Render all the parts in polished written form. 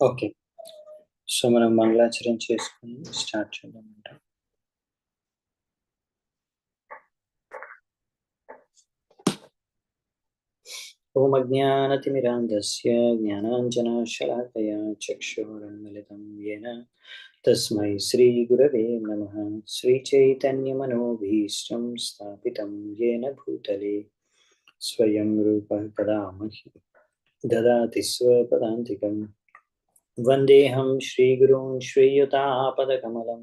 Okay. So, మనం మంగళాచరణ చేసుకొని start చేద్దామంట. ఓం అజ్ఞానతిమిరాంధస్య జ్ఞానాంజనశలాకయా చక్షురున్మిలితం యేన తస్మై శ్రీగురవే నమః. శ్రీచైతన్యమనోభీష్టం స్థాపితం యేన భూతలే స్వయం రూపः కदा మह्यं దదాతి స్వపదాంతికం. వందేహం శ్రీగురూన్ శ్రీయుతాపదకమలం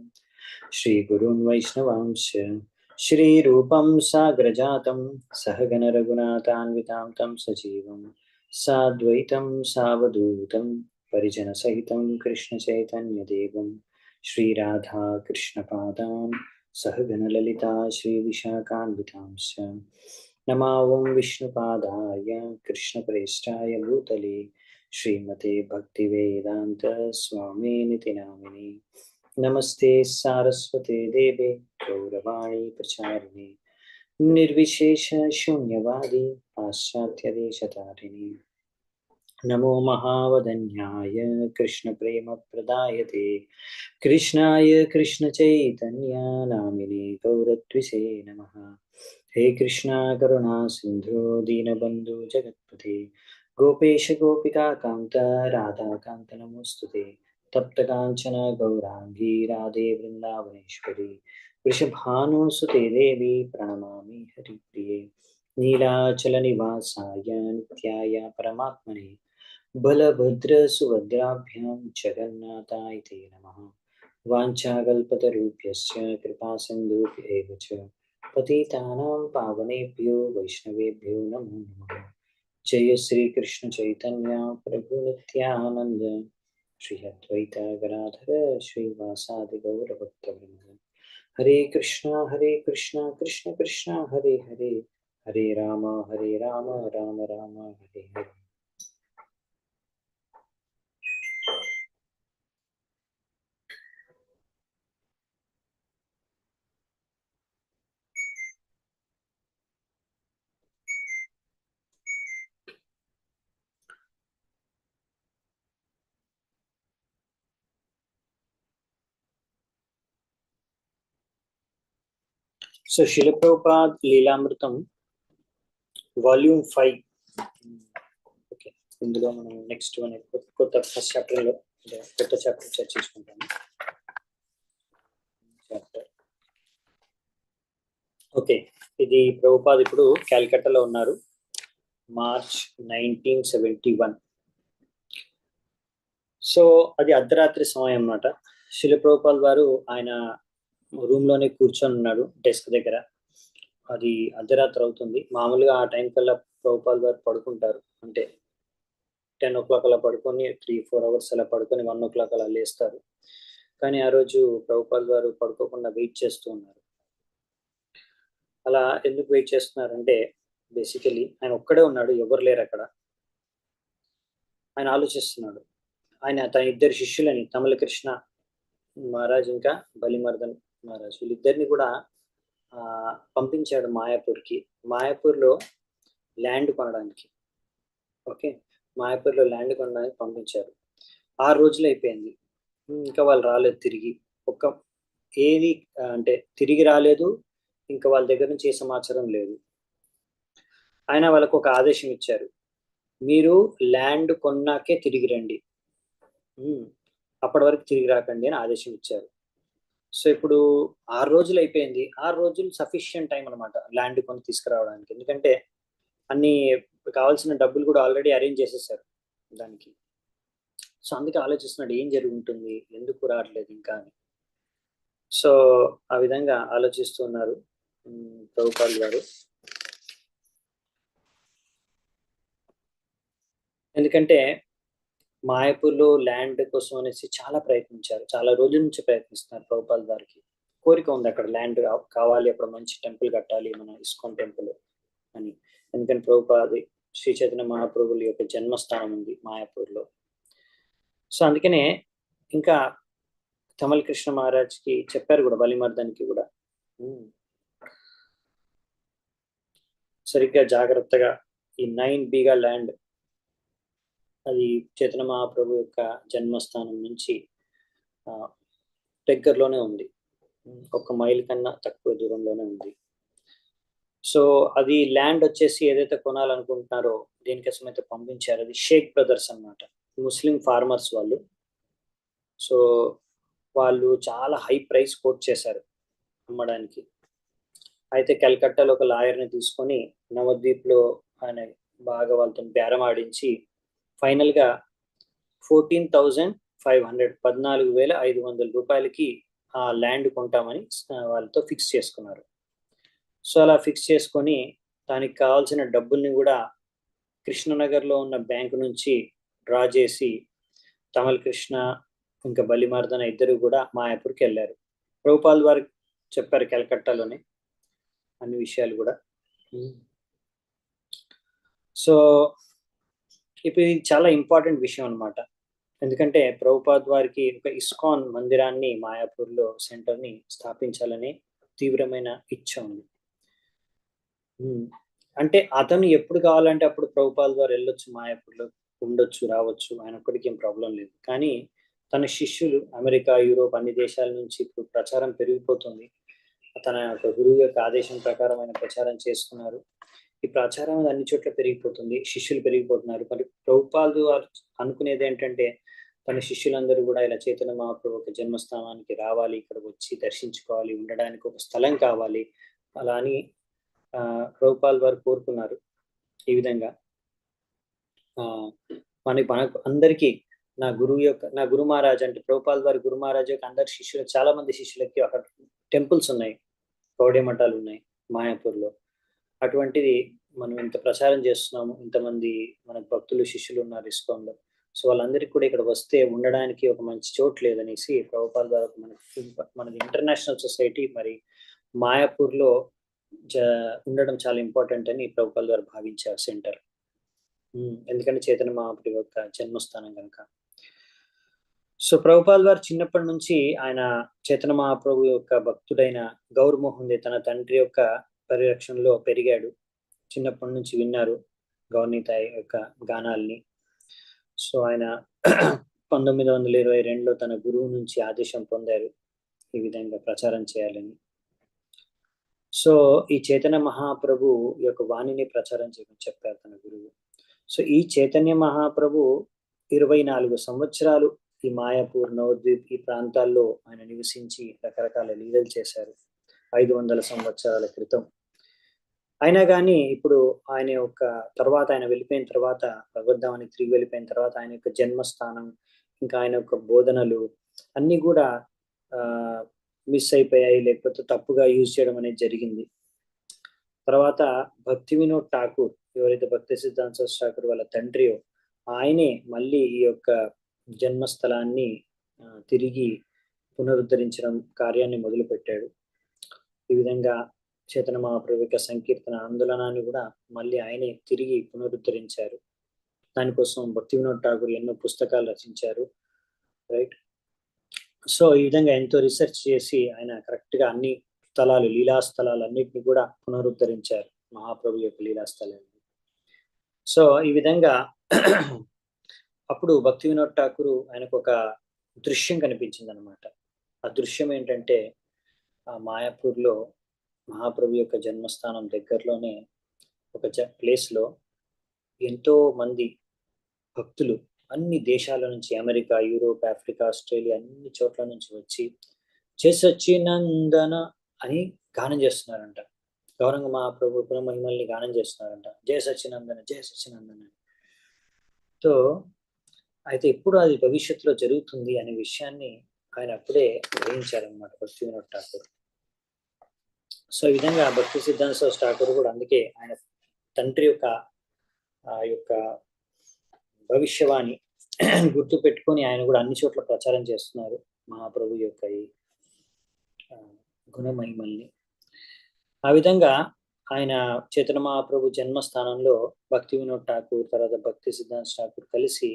శ్రీగురూన్ వైష్ణవాంశ శ్రీరూపం సాగ్రజాతం సహగణ రఘునాథాన్వితాం తం సజీవం సాద్వైతం సావధూతం పరిజన సహితం కృష్ణ చైతన్యదేవం శ్రీరాధా కృష్ణపాదాన్ సహగణ లలితా శ్రీ విశాఖాన్వితాంశ నమా ఓం విష్ణుపాదాయ కృష్ణప్రేష్టాయ భూతలే श्रीमते भक्तिवेदांत स्वामी निति नामिनी नमस्ते सारस्वते देवे गौरवाणी प्रचारिणे निर्विशेष शून्यवादी पाश्चात्यदेशतारिणी नमो महावदन्याय कृष्ण प्रेम प्रदायते कृष्णाय कृष्ण चैतन्य नामिने गौरत्विषे नमः. हे कृष्णा करुणा सिंधु दीनबंधु जगत्पते गोपेश गोपिका कांत राधा कांत नमोस्तुते. तप्त कांचन गौरांगी राधे वृंदावनेश्वरी वृषभानुसुते देवी प्रणमामि हरिप्रिये. नीलाचल निवासाय नित्याय परमात्मने बलभद्र सुभद्राभ्यां जगन्नाथाय ते नमः. वाञ्छाकल्पतरुभ्यश्च कृपासिन्धुभ्य एव च पतितानां पावनेभ्यो वैष्णवेभ्यो नमो नमः. जय श्री कृष्ण चैतन्य प्रभु नित्यानंद श्री अद्वैत गदाधर श्रीवासादि गौरभक्तवृंद. हरे कृष्णा कृष्ण कृष्ण हरे हरे हरे राम राम राम हरे हरे. సో శిల ప్రభుపాద్ లీలామృతం వాల్యూమ్ 5. ఓకే, ఇందులో మనం నెక్స్ట్ కొత్త ఫస్ట్ చాప్టర్లో కొత్త చాప్టర్ చర్చించుకుంటాము. చాప్టర్ ఓకే, ఇది ప్రభుపాద్ ఇప్పుడు క్యాల్కటాలో ఉన్నారు. మార్చ్ 1971. సో అది అర్ధరాత్రి సమయం అన్నమాట. శిల ప్రభుపాద్ వారు ఆయన రూమ్ లోనే కూర్చొని ఉన్నాడు డెస్క్ దగ్గర. అది అర్ధరాత్రి అవుతుంది. మామూలుగా ఆ టైం కల్లా ప్రభుపాద్ గారు పడుకుంటారు. అంటే 10 o'clock అలా పడుకొని 3-4 hours అలా పడుకొని 1 o'clock అలా లేస్తారు. కానీ ఆ రోజు ప్రభుపాద్ గారు పడుకోకుండా వెయిట్ చేస్తూ ఉన్నారు. అలా ఎందుకు వెయిట్ చేస్తున్నారంటే బేసికలీ ఆయన ఒక్కడే ఉన్నాడు, ఎవరు లేరు అక్కడ. ఆయన ఆలోచిస్తున్నాడు. ఆయన తన ఇద్దరు శిష్యులని తమల కృష్ణ మహారాజ్ ఇంకా బలిమర్దన్ మహారాజ్ వీళ్ళిద్దరిని కూడా పంపించాడు మాయాపూర్కి. మాయాపూర్లో ల్యాండ్ కొనడానికి. ఓకే, మాయాపూర్లో ల్యాండ్ కొనడానికి పంపించారు. 6 రోజులు అయిపోయింది, ఇంకా వాళ్ళు రాలేదు తిరిగి. ఏది అంటే తిరిగి రాలేదు, ఇంకా వాళ్ళ దగ్గర నుంచి ఏ సమాచారం లేదు. ఆయన వాళ్ళకు ఒక ఆదేశం ఇచ్చారు, మీరు ల్యాండ్ కొన్నాకే తిరిగి రండి, అప్పటి వరకు తిరిగి రాకండి అని ఆదేశం ఇచ్చారు. సో ఇప్పుడు 6 రోజులు అయిపోయింది. 6 రోజులు సఫిషియంట్ టైం అనమాట ల్యాండ్ కొని తీసుకురావడానికి. ఎందుకంటే అన్ని కావాల్సిన డబ్బులు కూడా ఆల్రెడీ అరేంజ్ చేసేసారు దానికి. సో అందుకే ఆలోచిస్తున్నాడు ఏం జరుగుతుంది, ఎందుకు రావట్లేదు ఇంకా అని. సో ఆ విధంగా ఆలోచిస్తున్నారు ప్రభుపాల్ గారు. ఎందుకంటే మాయాపూర్లో ల్యాండ్ కోసం అనేసి చాలా ప్రయత్నించారు, చాలా రోజుల నుంచి ప్రయత్నిస్తున్నారు. ప్రభుపాల్ గారికి కోరిక ఉంది అక్కడ ల్యాండ్ కావాలి, అక్కడ మంచి టెంపుల్ కట్టాలి, మన ఇస్కాన్ టెంపుల్ అని. ఎందుకంటే ప్రభుపాది శ్రీ చైతన్య మహాప్రభుల యొక్క జన్మస్థానం ఉంది మాయాపూర్లో. సో అందుకనే ఇంకా తమల్ కృష్ణ మహారాజ్కి చెప్పారు కూడా, బలిమర్దన్కి కూడా సరిగ్గా జాగ్రత్తగా ఈ 9 బీగా ల్యాండ్ అది చైతన్య మహాప్రభు యొక్క జన్మస్థానం నుంచి దగ్గరలోనే ఉంది. 1 మైల్ కన్నా తక్కువ దూరంలోనే ఉంది. సో అది ల్యాండ్ వచ్చేసి ఏదైతే కొనాలనుకుంటున్నారో దేనికోసం అయితే పంపించారు, అది షేక్ బ్రదర్స్ అన్నమాట, ముస్లిం ఫార్మర్స్ వాళ్ళు. సో వాళ్ళు చాలా హై ప్రైస్ కోట్ చేశారు అమ్మడానికి. అయితే కలకట్టాలో ఒక లాయర్ని తీసుకొని నవద్వీప్లో ఆయన బాగా వాళ్ళతో బేరం ఆడించి ఫైనల్గా 14,500 14,500 రూపాయలకి ఆ ల్యాండ్ కొంటామని వాళ్ళతో ఫిక్స్ చేసుకున్నారు. సో అలా ఫిక్స్ చేసుకొని దానికి కావాల్సిన డబ్బుల్ని కూడా కృష్ణనగర్లో ఉన్న బ్యాంకు నుంచి డ్రా చేసి తమల్ కృష్ణ ఇంకా బలిమార్దన ఇద్దరు కూడా మాయాపూర్కి వెళ్ళారు. ప్రభుపాల్ వారు చెప్పారు కలకట్టాలోనే అన్ని విషయాలు కూడా. సో ఇప్పుడు ఇది చాలా ఇంపార్టెంట్ విషయం అన్నమాట. ఎందుకంటే ప్రభుపాద్ వారికి ఒక ఇస్కాన్ మందిరాన్ని మాయాపూర్లో సెంటర్ని స్థాపించాలని తీవ్రమైన ఇచ్చ ఉంది. అంటే అతను ఎప్పుడు కావాలంటే అప్పుడు ప్రభుపాల్ వారు వెళ్ళొచ్చు, మాయాపూర్లో ఉండొచ్చు, రావచ్చు, ఆయన ఒక్కడికి ఏం ప్రాబ్లం లేదు. కానీ తన శిష్యులు అమెరికా, యూరోప్ అన్ని దేశాల నుంచి ఇప్పుడు ప్రచారం పెరిగిపోతుంది. తన యొక్క గురువు యొక్క ఆదేశం ప్రకారం ఆయన ప్రచారం చేస్తున్నారు. ఈ ప్రచారం అన్ని చోట్ల పెరిగిపోతుంది, శిష్యులు పెరిగిపోతున్నారు. మరి ప్రభుపాల్ వారు అనుకునేది ఏంటంటే తన శిష్యులందరూ కూడా ఇలా చైతన్య మహాప్రభు ఒక జన్మస్థానానికి రావాలి, ఇక్కడ వచ్చి దర్శించుకోవాలి, ఉండడానికి ఒక స్థలం కావాలి, అలా అని ప్రభుపాల్ వారు కోరుకున్నారు. ఈ విధంగా మనకు అందరికీ నా గురు మహారాజ్ అంటే ప్రభుపాల్ వారి గురు మహారాజ్ యొక్క అందరి శిష్యులు, చాలా మంది శిష్యులకి అక్కడ టెంపుల్స్ ఉన్నాయి, గౌడీ మఠాలు ఉన్నాయి మాయాపూర్లో. అటువంటిది మనం ఇంత ప్రచారం చేస్తున్నాము, ఇంతమంది మనకు భక్తులు శిష్యులు ఉన్నారు ఇస్కాన్లో. సో వాళ్ళందరికీ కూడా ఇక్కడ వస్తే ఉండడానికి ఒక మంచి చోటు లేదనేసి ప్రభుపాల్ వారు మనది ఇంటర్నేషనల్ సొసైటీ మరి మాయాపూర్లో ఉండడం చాలా ఇంపార్టెంట్ అని ప్రభుపాల్ గారు భావించారు సెంటర్. ఎందుకంటే చైతన్య మహాప్రభు యొక్క జన్మస్థానం కనుక. సో ప్రభుపాల్ వారు చిన్నప్పటి నుంచి ఆయన చైతన్య మహాప్రభు యొక్క భక్తుడైన గౌర్ మోహన్ తన తండ్రి యొక్క పరిరక్షణలో పెరిగాడు. చిన్నప్పటి నుంచి విన్నారు గౌర్నీతాయ్ యొక్క గానాల్ని. సో ఆయన 1922లో తన గురువు నుంచి ఆదేశం పొందారు ఈ విధంగా ప్రచారం చేయాలని. సో ఈ చైతన్య మహాప్రభు యొక్క వాణిని ప్రచారం చేయమని చెప్పారు తన గురువు. సో ఈ చైతన్య మహాప్రభు 24 సంవత్సరాలు ఈ మాయాపూర్, నవద్వీప్ ఈ ప్రాంతాల్లో ఆయన నివసించి రకరకాల లీలలు చేశారు 500 సంవత్సరాల క్రితం. అయినా కానీ ఇప్పుడు ఆయన యొక్క తర్వాత ఆయన వెళ్ళిపోయిన తర్వాత, భగవద్ధామానికి తిరిగి వెళ్ళిపోయిన తర్వాత ఆయన యొక్క జన్మస్థానం ఇంకా ఆయన యొక్క బోధనలు అన్నీ కూడా మిస్ అయిపోయాయి, లేకపోతే తప్పుగా యూజ్ చేయడం అనేది జరిగింది. తర్వాత భక్తి వినోద్ ఠాకూర్, ఎవరైతే భక్తి సిద్ధాంత సరస్వతి ఠాకూర్ వాళ్ళ తండ్రియో, ఆయనే మళ్ళీ ఈ యొక్క జన్మస్థలాన్ని తిరిగి పునరుద్ధరించడం కార్యాన్ని మొదలుపెట్టాడు. ఈ విధంగా చైతన్య మహాప్రభు యొక్క సంకీర్తన ఆందోళనాన్ని కూడా మళ్ళీ ఆయనే తిరిగి పునరుద్ధరించారు. దానికోసం భక్తి వినోద్ ఠాకూర్ ఎన్నో పుస్తకాలు రచించారు, రైట్. సో ఈ విధంగా ఎంతో రీసెర్చ్ చేసి ఆయన కరెక్ట్గా అన్ని స్థలాలు, లీలాస్థలాలు అన్నిటిని కూడా పునరుద్ధరించారు, మహాప్రభు యొక్క లీలాస్థలాన్ని. సో ఈ విధంగా అప్పుడు భక్తి వినోద్ ఠాకూర్ ఆయనకు ఒక దృశ్యం కనిపించింది అనమాట. ఆ దృశ్యం ఏంటంటే ఆ మాయాపూర్లో మహాప్రభు యొక్క జన్మస్థానం దగ్గరలోనే ఒక ప్లేస్లో ఎంతో మంది భక్తులు అన్ని దేశాల నుంచి, అమెరికా, యూరోప్, ఆఫ్రికా, ఆస్ట్రేలియా అన్ని చోట్ల నుంచి వచ్చి జయ సచ్చినందన అని గానం చేస్తున్నారంట. గౌరంగ మహాప్రభు పునఃమహిమల్ని గానం చేస్తున్నారంట, జయ సచ్చినందన, జయ సచ్చినందన. సో అయితే ఎప్పుడు అది భవిష్యత్తులో జరుగుతుంది అనే విషయాన్ని ఆయన అప్పుడే గ్రహించారనమాట భక్తి వినోద్ ఠాకూర్. సో ఈ విధంగా భక్తి సిద్ధాంత సరస్వతి ఠాకూర్ కూడా అందుకే ఆయన తండ్రి యొక్క భవిష్యవాణి గుర్తు పెట్టుకొని ఆయన కూడా అన్ని చోట్ల ప్రచారం చేస్తున్నారు మహాప్రభు యొక్క ఈ గుణమహిమల్ని. ఆ విధంగా ఆయన చైతన్య మహాప్రభు జన్మస్థానంలో భక్తి వినోద్ ఠాకూర్, తర్వాత భక్తి సిద్ధాంత ఠాకూర్ కలిసి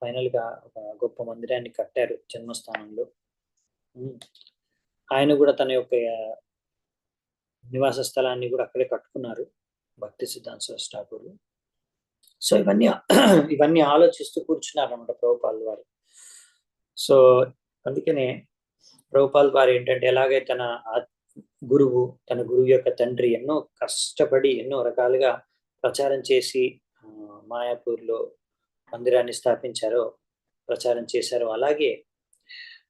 ఫైనల్గా ఒక గొప్ప మందిరాన్ని కట్టారు జన్మస్థానంలో. ఆయన కూడా తన యొక్క నివాస స్థలాన్ని కూడా అక్కడే కట్టుకున్నారు భక్తి సిద్ధాంత సరస్వతి ఠాకూర్. సో ఇవన్నీ ఇవన్నీ ఆలోచిస్తూ కూర్చున్నారు అన్నమాట ప్రభుపాల్ వారు. సో అందుకనే ప్రభుపాల్ వారు ఏంటంటే ఎలాగైతే తన గురువు యొక్క తండ్రి ఎన్నో కష్టపడి ఎన్నో రకాలుగా ప్రచారం చేసి మాయాపూర్లో మందిరాన్ని స్థాపించారో, ప్రచారం చేశారో, అలాగే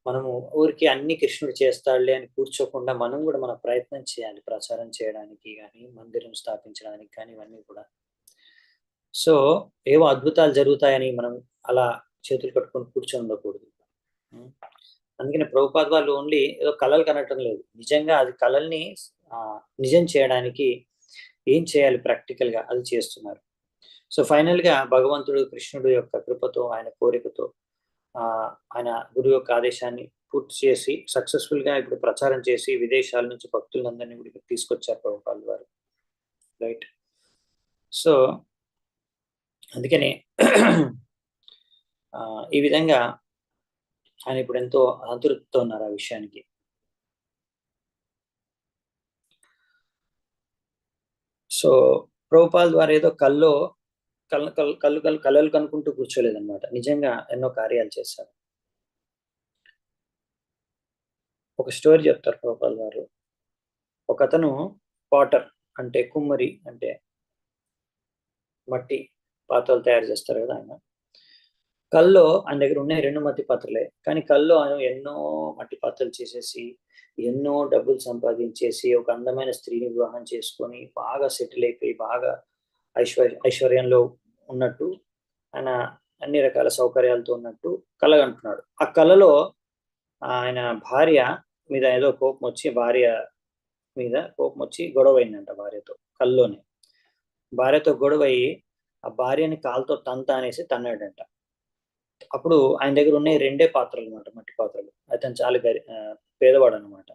మనము ఊరికి అన్ని కృష్ణుడు చేస్తాడులే అని కూర్చోకుండా మనం కూడా మన ప్రయత్నం చేయాలి ప్రచారం చేయడానికి కానీ, మందిరం స్థాపించడానికి కానీ, ఇవన్నీ కూడా. సో ఏవో అద్భుతాలు జరుగుతాయని మనం అలా చేతులు కట్టుకొని కూర్చొని ఉండకూడదు. అందుకని ప్రభుపాద్ వాళ్ళు ఓన్లీ ఏదో కళలు కనటం లేదు, నిజంగా అది కళల్ని నిజం చేయడానికి ఏం చేయాలి ప్రాక్టికల్ గా అది చేస్తున్నారు. సో ఫైనల్ గా భగవంతుడు కృష్ణుడు యొక్క కృపతో, ఆయన కోరికతో ఆయన గురువు యొక్క ఆదేశాన్ని పూర్తి చేసి సక్సెస్ఫుల్ గా ఇప్పుడు ప్రచారం చేసి విదేశాల నుంచి భక్తులందరినీ కూడా తీసుకొచ్చారు ప్రభుపాల్ వారు. రైట్. సో అందుకనే ఈ విధంగా ఆయన ఇప్పుడు ఎంతో ఆతృతతో ఉన్నారు ఆ విషయానికి. సో ప్రభుపాల్ ద్వారా ఏదో కళలు కనుక్కుంటూ కూర్చోలేదన్నమాట, నిజంగా ఎన్నో కార్యాలు చేశారు. ఒక స్టోరీ చెప్తారు ప్రభుపాల్ గారు. ఒకతను పాటర్ అంటే కుమ్మరి, అంటే మట్టి పాత్రలు తయారు చేస్తారు కదా ఆయన. కల్లో ఆయన దగ్గర ఉన్నాయి 2 మట్టి పాత్రలే, కానీ కల్లో ఆయన ఎన్నో మట్టి పాత్రలు చేసేసి ఎన్నో డబ్బులు సంపాదించేసి ఒక అందమైన స్త్రీని వివాహం చేసుకొని బాగా సెటిల్ అయిపోయి బాగా ఐశ్వర్యంలో ఉన్నట్టు, ఆయన అన్ని రకాల సౌకర్యాలతో ఉన్నట్టు కలగంటున్నాడు. ఆ కళలో ఆయన భార్య మీద ఏదో కోపం వచ్చి గొడవ అయిందంట భార్యతో. కల్లోనే భార్యతో గొడవ అయ్యి ఆ భార్యని కాలుతో అనేసి తన్నాడంట. అప్పుడు ఆయన దగ్గర ఉన్నాయి 2 పాత్రలు అనమాట, మట్టి పాత్రలు. అతను చాలా పేదవాడు అనమాట.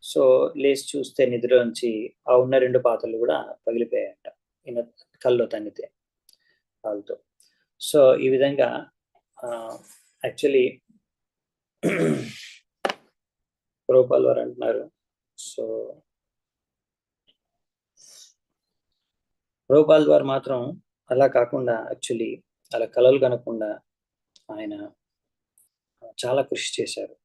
సో లేచి చూస్తే నిద్రలోంచి ఆ ఉన్న 2 పాత్రలు కూడా పగిలిపోయాయంట ఈయన కల్లో తన్నితే కాలుతో. సో ఈ విధంగా యాక్చువల్లీ ప్రభుపాల్ వారు అంటున్నారు. సో ప్రభుపాల్ వారు మాత్రం అలా కాకుండా యాక్చువల్లీ అలా కలలు కనకుండా ఆయన చాలా కృషి చేశారు.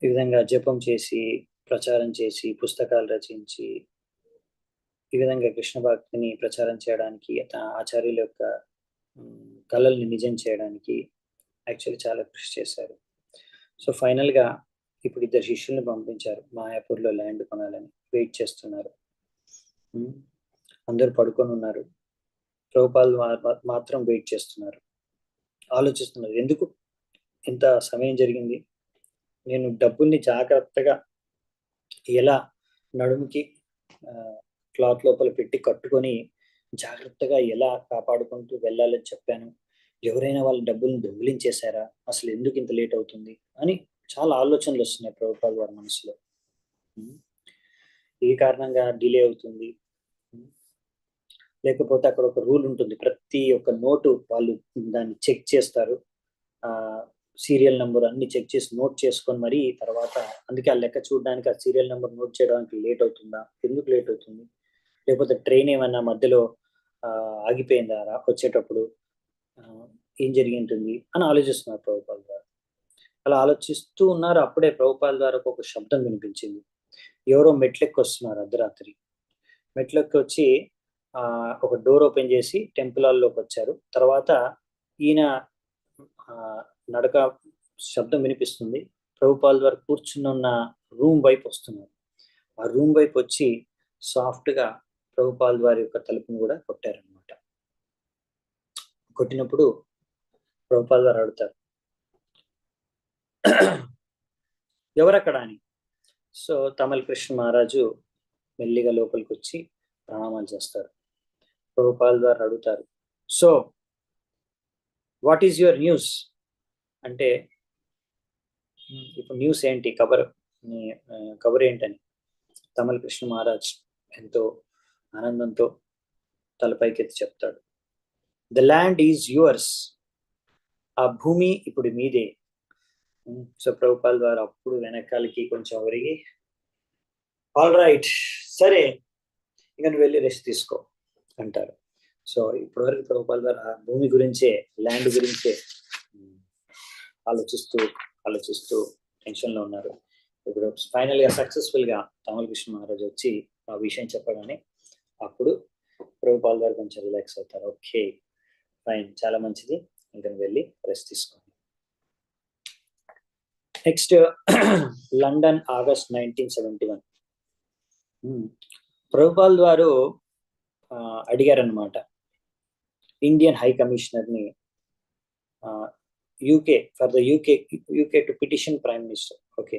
ఈ విధంగా జపం చేసి, ప్రచారం చేసి, పుస్తకాలు రచించి, ఈ విధంగా కృష్ణ భక్తిని ప్రచారం చేయడానికి, ఆచార్యుల యొక్క కళల్ని నిజం చేయడానికి యాక్చువల్లీ చాలా కృషి చేశారు. సో ఫైనల్ గా ఇప్పుడు 2 శిష్యుల్ని పంపించారు, మాయాపూర్లో ల్యాండ్ కొనాలని వెయిట్ చేస్తున్నారు. అందరూ పడుకొని ఉన్నారు, ప్రభుపాల్ మాత్రం వెయిట్ చేస్తున్నారు, ఆలోచిస్తున్నారు ఎందుకు ఇంత సమయం జరిగింది, నేను డబ్బుల్ని జాగ్రత్తగా ఎలా నడుముకి క్లాత్ లోపల పెట్టి కట్టుకొని జాగ్రత్తగా ఎలా కాపాడుకుంటూ వెళ్ళాలని చెప్పాను, ఎవరైనా వాళ్ళ డబ్బుల్ని దొంగిలించేశారా, అసలు ఎందుకు ఇంత లేట్ అవుతుంది అని చాలా ఆలోచనలు వస్తున్నాయి ప్రభుపాల్ వారి మనసులో. ఏ కారణంగా డిలే అవుతుంది, లేకపోతే అక్కడ ఒక రూల్ ఉంటుంది, ప్రతి ఒక్క నోటు వాళ్ళు దాన్ని చెక్ చేస్తారు, సీరియల్ నెంబర్ అన్ని చెక్ చేసి నోట్ చేసుకొని మరి తర్వాత అందుకే ఆ లెక్క చూడడానికి, ఆ సీరియల్ నెంబర్ నోట్ చేయడానికి లేట్ అవుతుందా, ఎందుకు లేట్ అవుతుంది, లేకపోతే ట్రైన్ ఏమన్నా మధ్యలో ఆగిపోయిందా వచ్చేటప్పుడు, ఏం జరిగి ఉంటుంది అని ఆలోచిస్తున్నారు ప్రభుపాల్ గారు. అలా ఆలోచిస్తూ ఉన్నారు. అప్పుడే ప్రభుపాల్ గారు ఒక శబ్దం వినిపించింది, ఎవరో మెట్లెక్కి వస్తున్నారు అర్ధరాత్రి. మెట్లెక్కి వచ్చి ఒక డోర్ ఓపెన్ చేసి టెంపుల్ హాల్లోకి వచ్చారు. తర్వాత ఈయన నడక శబ్దం వినిపిస్తుంది, ప్రభుపాల్ వారు కూర్చున్న రూమ్ వైపు వస్తున్నారు. ఆ రూమ్ వైపు వచ్చి సాఫ్ట్ గా ప్రభుపాల్ వారి యొక్క తలుపును కూడా కొట్టారనమాట. కొట్టినప్పుడు ప్రభుపాల్ వారు అడుగుతారు ఎవరక్కడ అని. సో తమల్ కృష్ణ మహారాజు మెల్లిగా లోపలికి వచ్చి ప్రణామాలు చేస్తారు. ప్రభుపాల్ వారు అడుగుతారు, so what is your news అంటే, ఇప్పుడు న్యూస్ ఏంటి, కబర్ ఏంటని. తమల్ కృష్ణ మహారాజ్ ఎంతో ఆనందంతో తలపైకెత్తి చెప్తాడు, ద ల్యాండ్ ఈజ్ యువర్స్, ఆ భూమి ఇప్పుడు మీదే. సో ప్రభుపాల్ వారు అప్పుడు వెనకాలకి కొంచెం ఒరిగి, ఆల్ రైట్ సరే ఇక నువ్వు వెళ్ళి రెస్ట్ తీసుకో అంటారు. సో ఇప్పటివరకు ప్రభుపాల్ గారు ఆ భూమి గురించే, ల్యాండ్ గురించే ఆలోచిస్తూ ఆలోచిస్తూ టెన్షన్లో ఉన్నారు. ఇప్పుడు ఫైనల్గా సక్సెస్ఫుల్గా తమలకృష్ణ మహారాజ్ వచ్చి ఆ విషయం చెప్పగానే అప్పుడు ప్రభుపాల్ గారు కొంచెం రిలాక్స్ అవుతారు. ఓకే ఫైన్, చాలా మంచిది, ఇంకా వెళ్ళి రెస్ట్ తీసుకోండి. Next London August 1971. ప్రభుపాల్ గారు అడిగారనమాట ఇండియన్ హై కమిషనర్ని UK for the UK to petition prime minister. Okay,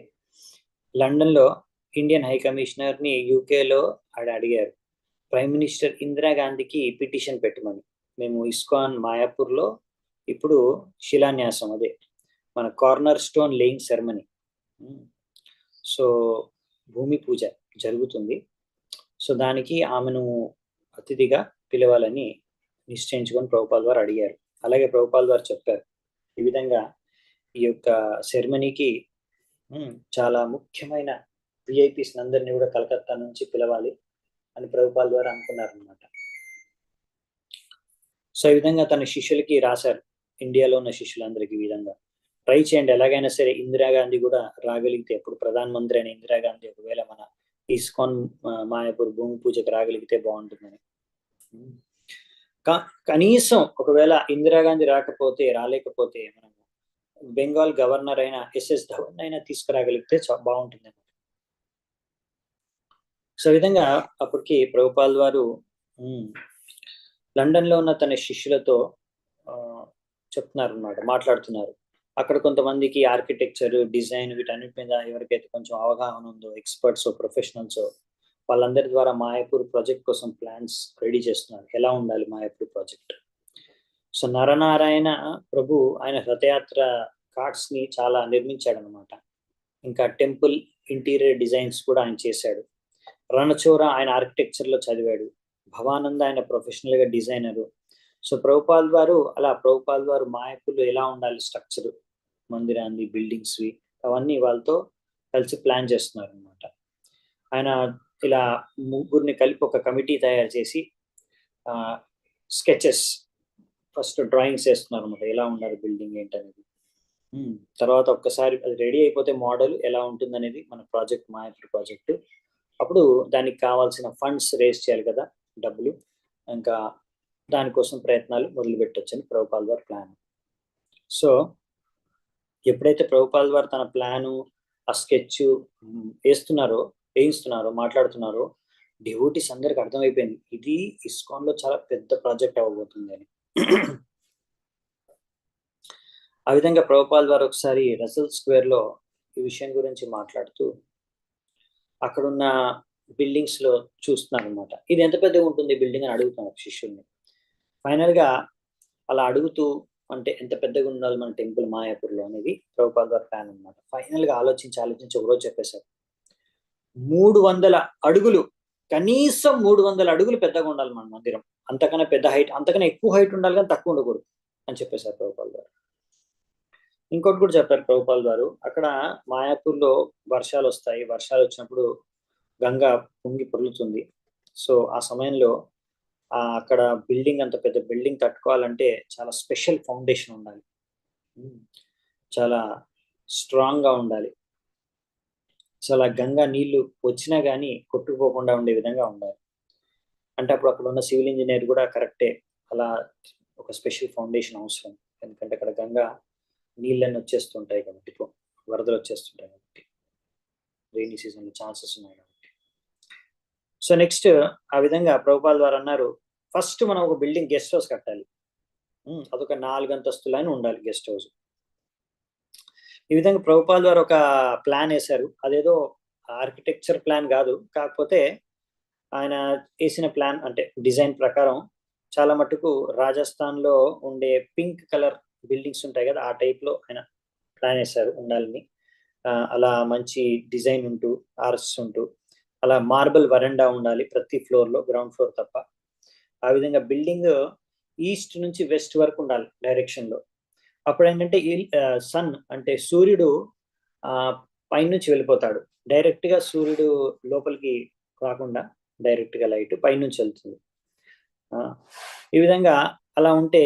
లండన్లో ఇండియన్ హై కమిషనర్ని యూకేలో అడిగారు ప్రైమ్ మినిస్టర్ ఇందిరాగాంధీకి పిటిషన్ పెట్టమని. మేము ఇస్కాన్ మాయాపూర్లో ఇప్పుడు శిలాన్యాసం, అదే మన corner stone laying ceremony, so భూమి పూజ జరుగుతుంది. సో దానికి ఆమెను అతిథిగా పిలవాలని నిశ్చయించుకొని ప్రభుపాల్ గారు అడిగారు. అలాగే ప్రభుపాల్ గారు చెప్పారు, ఈ విధంగా ఈ యొక్క సెరమనీకి చాలా ముఖ్యమైన విఐపీస్ అందరినీ కూడా కలకత్తా నుంచి పిలవాలి అని ప్రభుపాల్ గారు అనుకున్నారనమాట. సో ఈ విధంగా తన శిష్యులకి రాశారు, ఇండియాలో ఉన్న శిష్యులందరికీ ఈ విధంగా ట్రై చేయండి, ఎలాగైనా సరే ఇందిరాగాంధీ కూడా రాగలిగితే, అప్పుడు ప్రధానమంత్రి అయిన ఇందిరాగాంధీ ఒకవేళ మన ఇస్కాన్ మాయాపూర్ భూమి పూజకు రాగలిగితే బాగుంటుందని. కనీసం ఒకవేళ ఇందిరాగాంధీ రాలేకపోతే మనం బెంగాల్ గవర్నర్ అయిన ఎస్ఎస్ ధవన్ అయినా తీసుకురాగలిగితే బాగుంటుంది. సో విధంగా అప్పటికి ప్రభుపాల్ వారు లండన్ లో ఉన్న తన శిష్యులతో చెప్తున్నారు అన్నమాట, మాట్లాడుతున్నారు. అక్కడ కొంతమందికి ఆర్కిటెక్చర్, డిజైన్ వీటన్నిటి మీద ఎవరికైతే కొంచెం అవగాహన ఉందో, ఎక్స్పర్ట్స్ ప్రొఫెషనల్స్, వాళ్ళందరి ద్వారా మాయాపూర్ ప్రాజెక్ట్ కోసం ప్లాన్స్ రెడీ చేస్తున్నారు, ఎలా ఉండాలి మాయాపూర్ ప్రాజెక్ట్. సో నరనారాయణ ప్రభు ఆయన రథయాత్ర కార్డ్స్ ని చాలా నిర్మించాడు అనమాట. ఇంకా టెంపుల్ ఇంటీరియర్ డిజైన్స్ కూడా ఆయన చేశాడు. రణచోర ఆయన ఆర్కిటెక్చర్ లో చదివాడు. భవానంద ఆయన ప్రొఫెషనల్ గా డిజైనరు. సో ప్రభుపాల్ వారు మాయాపూర్లో ఎలా ఉండాలి స్ట్రక్చర్, మందిరాన్ని, బిల్డింగ్స్ అవన్నీ వాళ్ళతో కలిసి ప్లాన్ చేస్తున్నారు అనమాట. ఆయన ఇలా ముగ్గురిని కలిపి ఒక కమిటీ తయారు చేసి స్కెచెస్, ఫస్ట్ డ్రాయింగ్స్ వేస్తున్నారు అనమాట, ఎలా ఉండాలి బిల్డింగ్ ఏంటనేది. తర్వాత ఒక్కసారి అది రెడీ అయిపోతే మోడల్ ఎలా ఉంటుంది అనేది మన ప్రాజెక్ట్, మాయాపూర్ ప్రాజెక్టు. అప్పుడు దానికి కావాల్సిన ఫండ్స్ రేస్ చేయాలి కదా, డబ్బులు, ఇంకా దానికోసం ప్రయత్నాలు మొదలు పెట్టొచ్చని ప్రభుపాల్ వారి ప్లాన్. సో ఎప్పుడైతే ప్రభుపాల్ వారు తన ప్లాను, ఆ స్కెచ్ వేయిస్తున్నారో మాట్లాడుతున్నారో, డివోటీస్ అందరికి అర్థమైపోయింది ఇది ఇస్కాన్ లో చాలా పెద్ద ప్రాజెక్ట్ అవ్వబోతుంది అని. ఆ విధంగా ప్రభుపాల్ వారు ఒకసారి రసల్ స్క్వేర్ లో ఈ విషయం గురించి మాట్లాడుతూ అక్కడున్న బిల్డింగ్స్ లో చూస్తున్నారు అనమాట. ఇది ఎంత పెద్దగా ఉంటుంది బిల్డింగ్ అని అడుగుతున్నారు శిష్యుల్ని. ఫైనల్ గా అలా అడుగుతూ, అంటే ఎంత పెద్దగా ఉండాలి మన టెంపుల్ మాయాపూర్లో అనేది ప్రభుపాల్ గారి ప్లాన్ అనమాట. ఫైనల్ గా ఆలోచించి ఒకరోజు చెప్పేశారు, 300 అడుగులు, కనీసం 300 అడుగులు పెద్దగా ఉండాలి మన మందిరం, అంతకన్నా పెద్ద హైట్, అంతకన్నా ఎక్కువ హైట్ ఉండాలి కానీ తక్కువ ఉండకూడదు అని చెప్పేశారు ప్రభుపాల్ గారు. ఇంకోటి కూడా చెప్పారు ప్రభుపాల్ గారు, అక్కడ మాయాపూర్లో వర్షాలు వస్తాయి, వర్షాలు వచ్చినప్పుడు గంగా పొంగి పొర్లుతుంది. సో ఆ సమయంలో అక్కడ బిల్డింగ్, అంత పెద్ద బిల్డింగ్ తట్టుకోవాలంటే చాలా స్పెషల్ ఫౌండేషన్ ఉండాలి, చాలా స్ట్రాంగ్ గా ఉండాలి. సో అలా గంగా నీళ్లు వచ్చినా కానీ కొట్టుకుపోకుండా ఉండే విధంగా ఉండాలి. అంటే అప్పుడు అక్కడ ఉన్న సివిల్ ఇంజనీర్ కూడా కరెక్టే, అలా ఒక స్పెషల్ ఫౌండేషన్ అవసరం, ఎందుకంటే అక్కడ గంగా నీళ్ళన్నీ వచ్చేస్తుంటాయి కాబట్టి, వరదలు వచ్చేస్తుంటాయి కాబట్టి, రైనీ సీజన్లో ఛాన్సెస్ ఉన్నాయి కాబట్టి. సో నెక్స్ట్ ఆ విధంగా ప్రభుపాల్ వారు అన్నారు, ఫస్ట్ మనం ఒక బిల్డింగ్ గెస్ట్ హౌస్ కట్టాలి, అదొక 4 అంతస్తులైన ఉండాలి గెస్ట్ హౌస్. ఈ విధంగా ప్రభుపాల్ వారు ఒక ప్లాన్ వేశారు. అదేదో ఆర్కిటెక్చర్ ప్లాన్ కాదు, కాకపోతే ఆయన వేసిన ప్లాన్ అంటే డిజైన్ ప్రకారం చాలా మటుకు రాజస్థాన్ లో ఉండే పింక్ కలర్ బిల్డింగ్స్ ఉంటాయి కదా, ఆ టైప్ లో ఆయన ప్లాన్ వేశారు ఉండాలని. అలా మంచి డిజైన్ ఉంటూ, ఆర్చ్ ఉంటూ, అలా మార్బల్ వరండా ఉండాలి ప్రతి ఫ్లోర్ లో, గ్రౌండ్ ఫ్లోర్ తప్ప. ఆ విధంగా బిల్డింగ్ ఈస్ట్ నుంచి వెస్ట్ వరకు ఉండాలి డైరెక్షన్ లో. అప్పుడు ఏంటంటే సన్ అంటే సూర్యుడు పైనుంచి వెళ్ళిపోతాడు, డైరెక్ట్ గా సూర్యుడు లోపలికి రాకుండా డైరెక్ట్ గా లైట్ పైనుంచి వెళ్తుంది. ఈ విధంగా అలా ఉంటే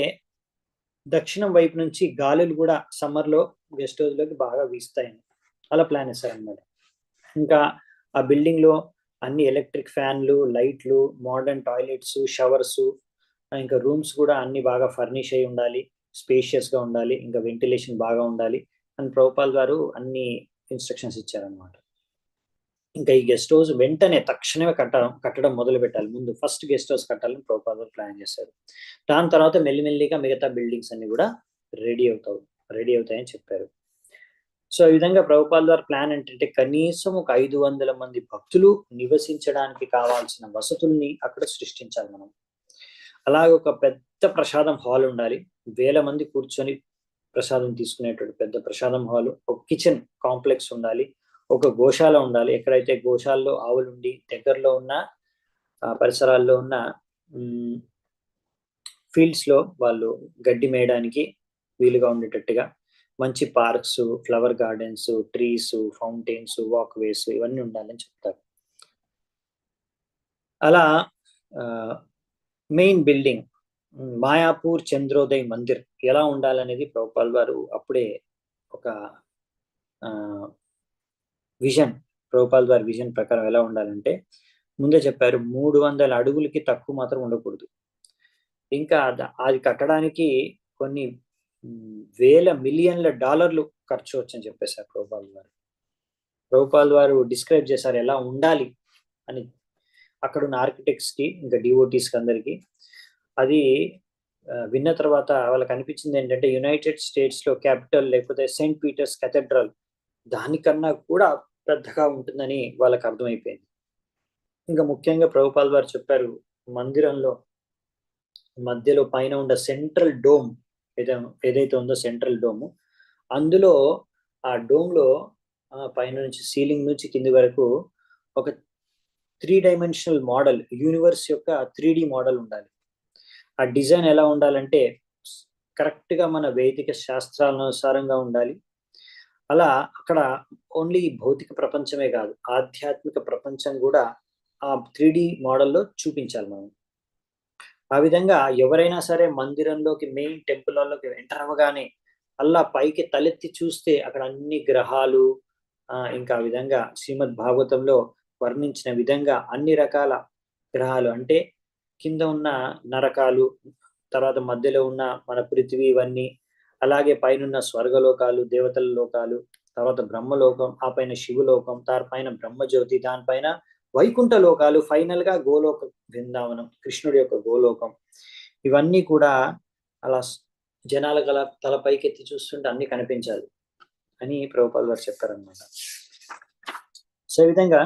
దక్షిణం వైపు నుంచి గాలులు కూడా సమ్మర్లో గెస్ట్ హౌస్లోకి బాగా వీస్తాయని అలా ప్లాన్ చేశారనమాట. ఇంకా ఆ బిల్డింగ్లో అన్ని ఎలక్ట్రిక్ ఫ్యాన్లు, లైట్లు, మోడర్న్ టాయిలెట్స్, షవర్స్, ఇంకా రూమ్స్ కూడా అన్ని బాగా ఫర్నిష్ అయి ఉండాలి, స్పేషియస్గా ఉండాలి, ఇంకా వెంటిలేషన్ బాగా ఉండాలి అని ప్రభుపాల్ గారు అన్ని ఇన్స్ట్రక్షన్స్ ఇచ్చారనమాట. ఇంకా ఈ గెస్ట్ హౌస్ వెంటనే తక్షణమే కట్టడం మొదలు పెట్టాలి. ముందు ఫస్ట్ గెస్ట్ హౌస్ కట్టాలని ప్రభుపాల్ గారు ప్లాన్ చేశారు. దాని తర్వాత మెల్లిమెల్లిగా మిగతా బిల్డింగ్స్ అన్ని కూడా రెడీ అవుతాయని చెప్పారు. సో ఈ విధంగా ప్రభుపాల్ గారు ప్లాన్ ఏంటంటే కనీసం ఒక 500 మంది భక్తులు నివసించడానికి కావాల్సిన వసతుల్ని అక్కడ సృష్టించాలి మనం. అలాగే ఒక పెద్ద ప్రసాదం హాల్ ఉండాలి, 1000 మంది కూర్చొని ప్రసాదం తీసుకునేటువంటి పెద్ద ప్రసాదం హాల్, ఒక కిచెన్ కాంప్లెక్స్ ఉండాలి, ఒక గోశాల ఉండాలి. ఎక్కడైతే గోశాలలో ఆవులు ఉండి దగ్గరలో ఉన్న పరిసరాల్లో ఉన్న ఫీల్డ్స్ లో వాళ్ళు గడ్డి మేయడానికి వీలుగా ఉండేటట్టుగా మంచి parks, flower gardens, trees, fountains, walkways ఇవన్నీ ఉండాలని చెప్తారు. అలా మెయిన్ బిల్డింగ్ మాయాపూర్ చంద్రోదయ్ మందిర్ ఎలా ఉండాలనేది ప్రభుపాల్ గారు అప్పుడే ఒక విజన్, ప్రభుపాల్ గారి విజన్ ప్రకారం ఎలా ఉండాలంటే ముందే చెప్పారు 300 అడుగులకి తక్కువ మాత్రం ఉండకూడదు. ఇంకా అది కట్టడానికి కొన్ని వేల మిలియన్ల డాలర్లు ఖర్చు వచ్చని చెప్పేశారు ప్రభుపాల్ గారు. ప్రభుపాల్ గారు డిస్క్రైబ్ చేశారు ఎలా ఉండాలి అని అక్కడున్న ఆర్కిటెక్ట్స్ కి ఇంకా డివోటీస్ కి అందరికి. అది విన్న తర్వాత వాళ్ళకి అనిపించింది ఏంటంటే యునైటెడ్ స్టేట్స్ లో క్యాపిటల్ లేకపోతే సెయింట్ పీటర్స్ కేథడ్రల్ దానికన్నా కూడా పెద్దగా ఉంటుందని వాళ్ళకి అర్థమైపోయింది. ఇంకా ముఖ్యంగా ప్రభుపాల్ గారు చెప్పారు మందిరంలో మధ్యలో పైన ఉన్న సెంట్రల్ డోమ్ ఏదైతే ఉందో సెంట్రల్ డోమ్, అందులో ఆ డోమ్ లో పైన నుంచి సీలింగ్ నుంచి కింది వరకు ఒక 3 డైమెన్షనల్ మోడల్, యూనివర్స్ యొక్క 3D మోడల్ ఉండాలి. ఆ డిజైన్ ఎలా ఉండాలంటే కరెక్ట్ గా మన వైదిక శాస్త్రానుసారంగా ఉండాలి. అలా అక్కడ ఓన్లీ భౌతిక ప్రపంచమే కాదు, ఆధ్యాత్మిక ప్రపంచం కూడా ఆ 3D మోడల్లో చూపించాలి మనం. ఆ విధంగా ఎవరైనా సరే మందిరంలోకి మెయిన్ టెంపుల్లోకి ఎంటర్ అవ్వగానే అలా పైకి తలెత్తి చూస్తే అక్కడ అన్ని గ్రహాలు, ఇంకా ఆ విధంగా శ్రీమద్ భాగవతంలో వర్ణించిన విధంగా అన్ని రకాల గ్రహాలు అంటే కింద ఉన్న నరకాలు, తర్వాత మధ్యలో ఉన్న మన పృథివీ ఇవన్నీ, అలాగే పైన స్వర్గలోకాలు, దేవతల లోకాలు, తర్వాత బ్రహ్మలోకం, ఆ పైన శివలోకం, దానిపైన బ్రహ్మజ్యోతి, దానిపైన వైకుంఠ లోకాలు, ఫైనల్ గా గోలోక బృందావనం, కృష్ణుడి యొక్క గోలోకం, ఇవన్నీ కూడా అలా జనాల గల తల పైకెత్తి చూస్తుంటే అన్ని కనిపించాలి అని ప్రభుపాల్ గారు చెప్పారనమాట. సో ఈ విధంగా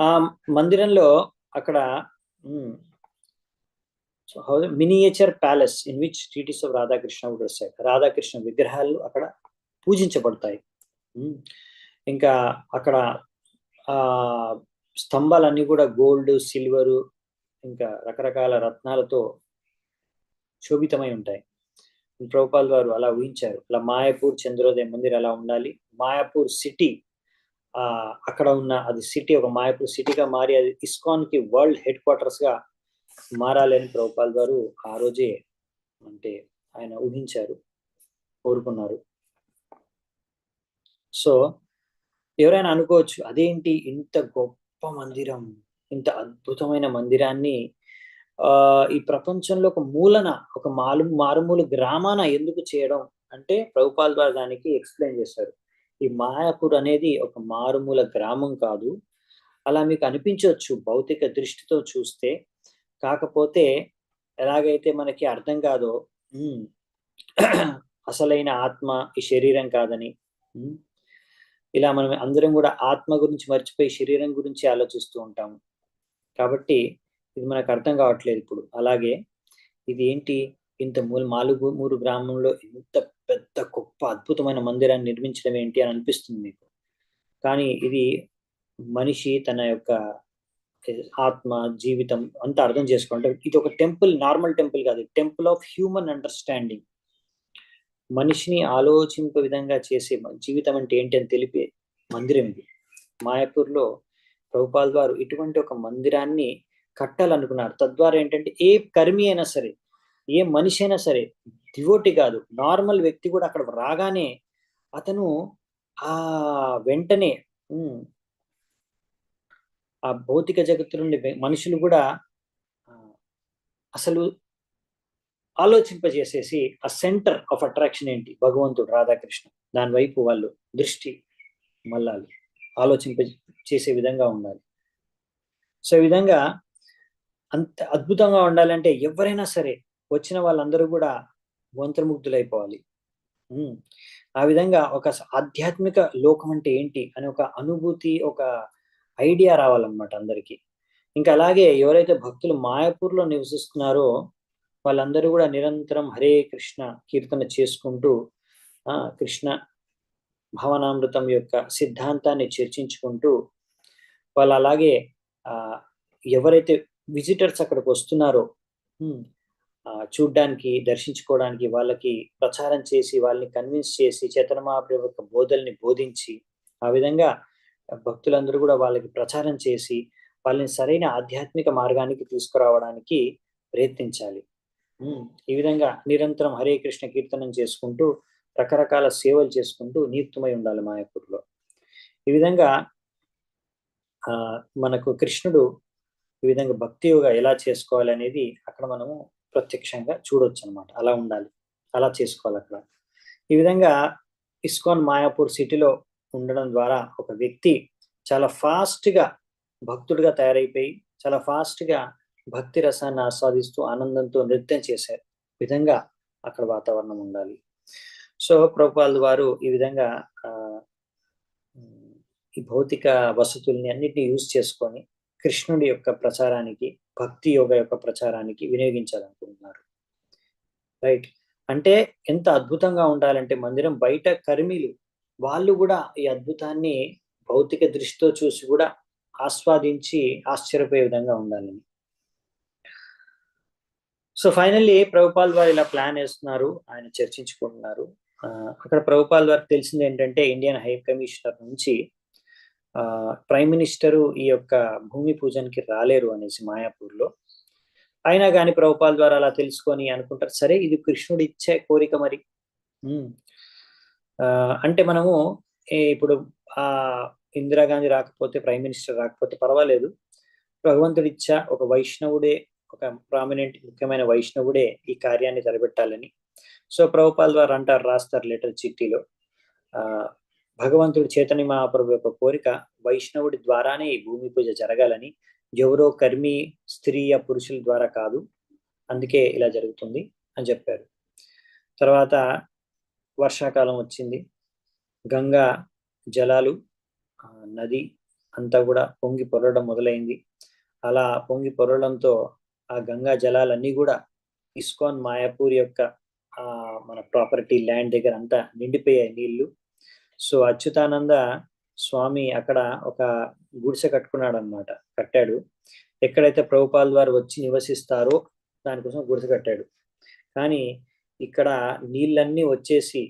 ఆ మందిరంలో అక్కడ miniature palace in which deities of Radhakrishna would reside, Radhakrishna విగ్రహాలు అక్కడ పూజించబడతాయి. ఇంకా అక్కడ ఆ స్తంభాలన్నీ కూడా గోల్డ్, సిల్వరు, ఇంకా రకరకాల రత్నాలతో శోభితమై ఉంటాయి. ప్రభుపాల్ గారు అలా ఊహించారు. అలా మాయాపూర్ చంద్రోదయ మందిర్ అలా ఉండాలి. మాయాపూర్ సిటీ, అక్కడ ఉన్న అది సిటీ ఒక మాయాపూర్ సిటీగా మారి అది ఇస్కాన్ కి వరల్డ్ హెడ్ క్వార్టర్స్ గా మారాలి అని ప్రభుపాల్ గారు ఆ రోజే అంటే ఆయన ఊహించారు, కోరుకున్నారు. సో ఎవరైనా అనుకోవచ్చు అదేంటి ఇంత గొప్ప మందిరం, ఇంత అద్భుతమైన మందిరాన్ని ఈ ప్రపంచంలో ఒక మూలన, ఒక మారుమూల గ్రామాన ఎందుకు చేయడం అంటే ప్రభుపాల్ గారు దానికి ఎక్స్ప్లెయిన్ చేశారు. ఈ మాయాపూర్ అనేది ఒక మారుమూల గ్రామం కాదు, అలా మీకు అనిపించవచ్చు భౌతిక దృష్టితో చూస్తే. కాకపోతే ఎలాగైతే మనకి అర్థం కాదో అసలైన ఆత్మ ఈ శరీరం కాదని, ఇలా మనం అందరం కూడా ఆత్మ గురించి మర్చిపోయి శరీరం గురించి ఆలోచిస్తూ ఉంటాము. కాబట్టి ఇది మనకు అర్థం కావట్లేదు ఇప్పుడు. అలాగే ఇది ఏంటి ఇంత మూరు గ్రామంలో ఇంత పెద్ద గొప్ప అద్భుతమైన మందిరాన్ని నిర్మించడం ఏంటి అని అనిపిస్తుంది మీకు. కానీ ఇది మనిషి తన యొక్క ఆత్మ, జీవితం అంతా అర్థం చేసుకుంటే ఇది ఒక టెంపుల్, నార్మల్ టెంపుల్ కాదు, టెంపుల్ ఆఫ్ హ్యూమన్ అండర్స్టాండింగ్. మనిషిని ఆలోచింపే విధంగా చేసే జీవితం అంటే ఏంటి అని తెలిపే మందిరం ఇది. మాయాపూర్లో ప్రభుపాల్ వారు ఇటువంటి ఒక మందిరాన్ని కట్టాలనుకున్నారు. తద్వారా ఏంటంటే ఏ కర్మి అయినా సరే, ఏ మనిషి అయినా సరే, డివోటి కాదు, నార్మల్ వ్యక్తి కూడా అక్కడ రాగానే అతను ఆ వెంటనే ఆ భౌతిక జగత్తు నుండి మనుషులు కూడా అసలు ఆలోచింపజేసేసి ఆ సెంటర్ ఆఫ్ అట్రాక్షన్ ఏంటి, భగవంతుడు, రాధాకృష్ణ, దాని వైపు వాళ్ళు దృష్టి మళ్ళాలి, ఆలోచింప చేసే విధంగా ఉండాలి. సో ఈ విధంగా అంత అద్భుతంగా ఉండాలంటే ఎవరైనా సరే వచ్చిన వాళ్ళందరూ కూడా మంత్రముగ్ధులైపోవాలి. ఆ విధంగా ఒక ఆధ్యాత్మిక లోకం అంటే ఏంటి అని ఒక అనుభూతి, ఒక ఐడియా రావాలన్నమాట అందరికీ. ఇంకా అలాగే ఎవరైతే భక్తులు మాయాపూర్లో నివసిస్తున్నారో వాళ్ళందరూ కూడా నిరంతరం హరే కృష్ణ కీర్తన చేసుకుంటూ కృష్ణ భావనామృతం యొక్క సిద్ధాంతాన్ని చర్చించుకుంటూ వాళ్ళు అలాగే ఎవరైతే విజిటర్స్ అక్కడికి వస్తున్నారో చూడ్డానికి, దర్శించుకోవడానికి వాళ్ళకి ప్రచారం చేసి, వాళ్ళని కన్విన్స్ చేసి, చైతన్య మహాప్రభు యొక్క బోధల్ని బోధించి, ఆ విధంగా భక్తులందరూ కూడా వాళ్ళకి ప్రచారం చేసి వాళ్ళని సరైన ఆధ్యాత్మిక మార్గానికి తీసుకురావడానికి ప్రయత్నించాలి. ఈ విధంగా నిరంతరం హరే కృష్ణ కీర్తనం చేసుకుంటూ రకరకాల సేవలు చేసుకుంటూ నియుక్తమై ఉండాలి మాయాపూర్లో. ఈ విధంగా మనకు కృష్ణుడు ఈ విధంగా భక్తి యోగా ఎలా చేసుకోవాలి అనేది అక్కడ మనము ప్రత్యక్షంగా చూడొచ్చు అనమాట. అలా ఉండాలి, అలా చేసుకోవాలి అక్కడ. ఈ విధంగా ఇస్కాన్ మాయాపూర్ సిటీలో ఉండడం ద్వారా ఒక వ్యక్తి చాలా ఫాస్ట్గా భక్తుడిగా తయారైపోయి చాలా ఫాస్ట్గా భక్తి రసాన్ని ఆస్వాదిస్తూ ఆనందంతో నృత్యం చేసే విధంగా అక్కడ వాతావరణం ఉండాలి. సో ప్రభుపాల్ వారు ఈ విధంగా ఈ భౌతిక వసతుల్ని అన్నిటిని యూజ్ చేసుకొని కృష్ణుడి యొక్క ప్రచారానికి, భక్తి యోగ యొక్క ప్రచారానికి వినియోగించాలనుకుంటున్నారు. రైట్. అంటే ఎంత అద్భుతంగా ఉండాలంటే మందిరం బయట కర్మీలు వాళ్ళు కూడా ఈ అద్భుతాన్ని భౌతిక దృష్టితో చూసి కూడా ఆస్వాదించి ఆశ్చర్యపోయే విధంగా ఉండాలని. సో ఫైనల్లీ ప్రభుపాల్ వారు ఇలా ప్లాన్ వేస్తున్నారు, ఆయన చర్చించుకుంటున్నారు. అక్కడ ప్రభుపాల్ వారికి తెలిసింది ఏంటంటే ఇండియన్ హై కమిషనర్ నుంచి ప్రైమ్ మినిస్టరు ఈ యొక్క భూమి పూజనికి రాలేరు అనేసి మాయాపూర్లో. అయినా కానీ ప్రభుపాల్ ద్వారా అలా తెలుసుకొని అనుకుంటారు, సరే ఇది కృష్ణుడు ఇచ్చే కోరిక మరి. అంటే మనము ఇప్పుడు ఇందిరాగాంధీ రాకపోతే, ప్రైమ్ మినిస్టర్ రాకపోతే పర్వాలేదు, భగవంతుడిచ్చా ఒక వైష్ణవుడే, ఒక ప్రామినెంట్ ముఖ్యమైన వైష్ణవుడే ఈ కార్యాన్ని తలపెట్టాలని. సో ప్రభుపాల్ వారు అంటారు, రాస్తారు లెటర్ చిట్టీలో, భగవంతుడు చైతన్య మహాప్రభు యొక్క కోరిక వైష్ణవుడి ద్వారానే ఈ భూమి పూజ జరగాలని, ఎవరో కర్మి స్త్రీ పురుషుల ద్వారా కాదు, అందుకే ఇలా జరుగుతుంది అని చెప్పారు. తర్వాత వర్షాకాలం వచ్చింది, గంగా జలాలు నది అంతా కూడా పొంగి పొరలడం మొదలైంది. అలా పొంగి పొరలడంతో ఆ గంగా జలాలన్నీ కూడా ఇస్కాన్ మాయాపూర్ యొక్క మన ప్రాపర్టీ ల్యాండ్ దగ్గర అంతా నిండిపోయాయి నీళ్లు. సో అచ్యుతానంద స్వామి అక్కడ ఒక గుడిసె కట్టాడు. ఎక్కడైతే ప్రభుపాల్ వారు వచ్చి నివసిస్తారో దానికోసం గుడిసె కట్టాడు. కానీ ఇక్కడ నీళ్ళన్నీ వచ్చేసి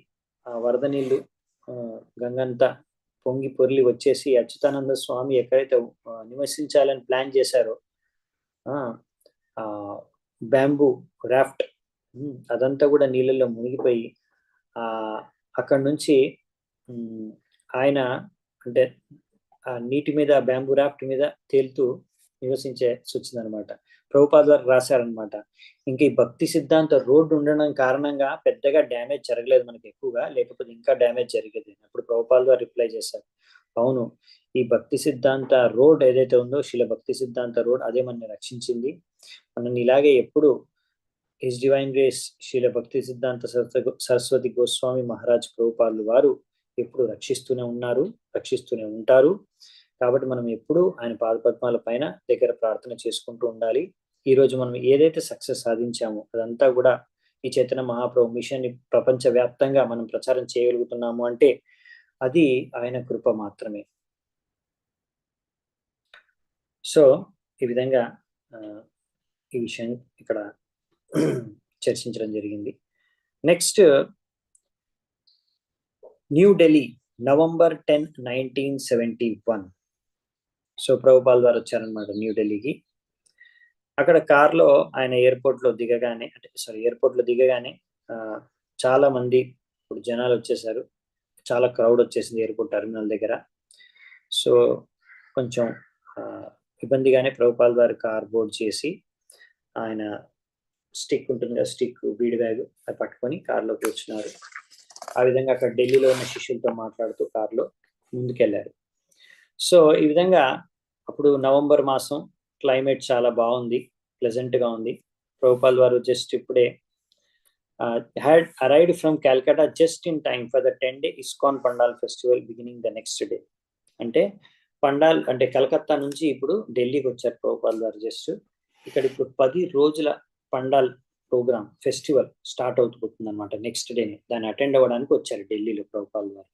ఆ వరద నీళ్లు గంగంతా పొంగి పొర్లి వచ్చేసి అచ్యుతానంద స్వామి ఎక్కడైతే నివసించాలని ప్లాన్ చేశారో బ్యాంబూ రాఫ్ట్ అదంతా కూడా నీళ్ళల్లో మునిగిపోయి అక్కడి నుంచి ఆయన అంటే ఆ నీటి మీద బ్యాంబూ రాఫ్ట్ మీద తేలుతూ నివసించే వచ్చిందనమాట. ప్రభుపాద్ గారు రాశారనమాట, ఇంకా ఈ భక్తి సిద్ధాంత రోడ్డు ఉండడం కారణంగా పెద్దగా డ్యామేజ్ జరగలేదు మనకి ఎక్కువగా, లేకపోతే ఇంకా డ్యామేజ్ జరిగేది. అప్పుడు ప్రభుపాద్ గారు రిప్లై చేశారు, అవును ఈ భక్తి సిద్ధాంత రోడ్ ఏదైతే ఉందో శిల భక్తి సిద్ధాంత రోడ్ అదే మనని రక్షించింది. మనని ఇలాగే ఎప్పుడు హిస్ డివైన్ గ్రేస్ శిల భక్తి సిద్ధాంత సరస్వతి గోస్వామి మహారాజ్ ప్రభుపాల్ వారు ఎప్పుడు రక్షిస్తూనే ఉన్నారు, రక్షిస్తూనే ఉంటారు. కాబట్టి మనం ఎప్పుడు ఆయన పాదపద్మాల పైన దగ్గర ప్రార్థన చేసుకుంటూ ఉండాలి. ఈ రోజు మనం ఏదైతే సక్సెస్ సాధించామో అదంతా కూడా ఈ చైతన్య మహాప్రభు మిషన్ ని ప్రపంచ వ్యాప్తంగా మనం ప్రచారం చేయగలుగుతున్నాము అంటే అది ఆయన కృప మాత్రమే. సో ఈ విధంగా ఈ విషయం ఇక్కడ చర్చించడం జరిగింది. Next new Delhi, November 10, 1971. So Prabhupal వారు వచ్చారనమాట న్యూఢిల్లీకి. అక్కడ కార్లో ఆయన ఎయిర్పోర్ట్ లో దిగగానే చాలా మంది ఇప్పుడు జనాలు వచ్చేసారు, చాలా క్రౌడ్ వచ్చేసింది ఎయిర్పోర్ట్ టెర్మినల్ దగ్గర. సో కొంచెం ఇబ్బందిగానే ప్రభుపాల్ వారి కార్ బోర్డ్ చేసి ఆయన స్టిక్ ఉంటుంది కదా, స్టిక్ బీడి బ్యాగ్ అది పట్టుకొని కార్లో కూర్చున్నారు. ఆ విధంగా అక్కడ ఢిల్లీలో ఉన్న శిష్యులతో మాట్లాడుతూ కార్లో ముందుకెళ్లారు. సో ఈ విధంగా అప్పుడు నవంబర్ మాసం, క్లైమేట్ చాలా బాగుంది, ప్లెజెంట్ గా ఉంది. ప్రభుపాల్ వారు జస్ట్ ఇప్పుడే had arrived from Calcutta just in time for the 10-day ISKCON Pandal festival beginning the next day. అంటే పండాల్ అంటే కలకత్తా నుంచి ఇప్పుడు ఢిల్లీకి వచ్చారు ప్రభుపాల్ వారు. జస్ట్ ఇక్కడ ఇప్పుడు 10 రోజుల పండాల్ ప్రోగ్రామ్ ఫెస్టివల్ స్టార్ట్ అవుతుంది అనమాట. నెక్స్ట్ డేని దాన్ని అటెండ్ అవ్వడానికి వచ్చారు ఢిల్లీలో ప్రభుపాల్ వారు.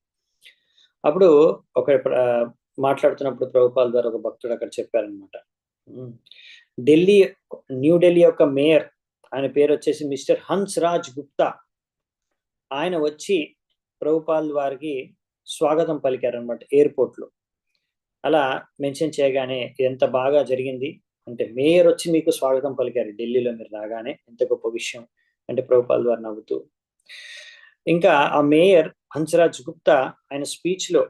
అప్పుడు ఒక మాట్లాడుతున్నప్పుడు ప్రభుపాల్ వారు ఒక భక్తుడు అక్కడ చెప్పారనమాట, న్యూఢిల్లీ యొక్క మేయర్, ఆయన పేరు వచ్చేసి మిస్టర్ హన్స్ రాజ్ గుప్తా, ఆయన వచ్చి ప్రభుపాల్ వారికి స్వాగతం పలికారనమాట ఎయిర్పోర్ట్ లో. అలా మెన్షన్ చేయగానే ఎంత బాగా జరిగింది అంటే, మేయర్ వచ్చి మీకు స్వాగతం పలికారు ఢిల్లీలో మీరు రాగానే, ఎంత గొప్ప విషయం అంటే ప్రభుపాల్ వారు నవ్వుతూ. ఇంకా ఆ మేయర్ హన్స్రాజ్ గుప్తా ఆయన స్పీచ్ లో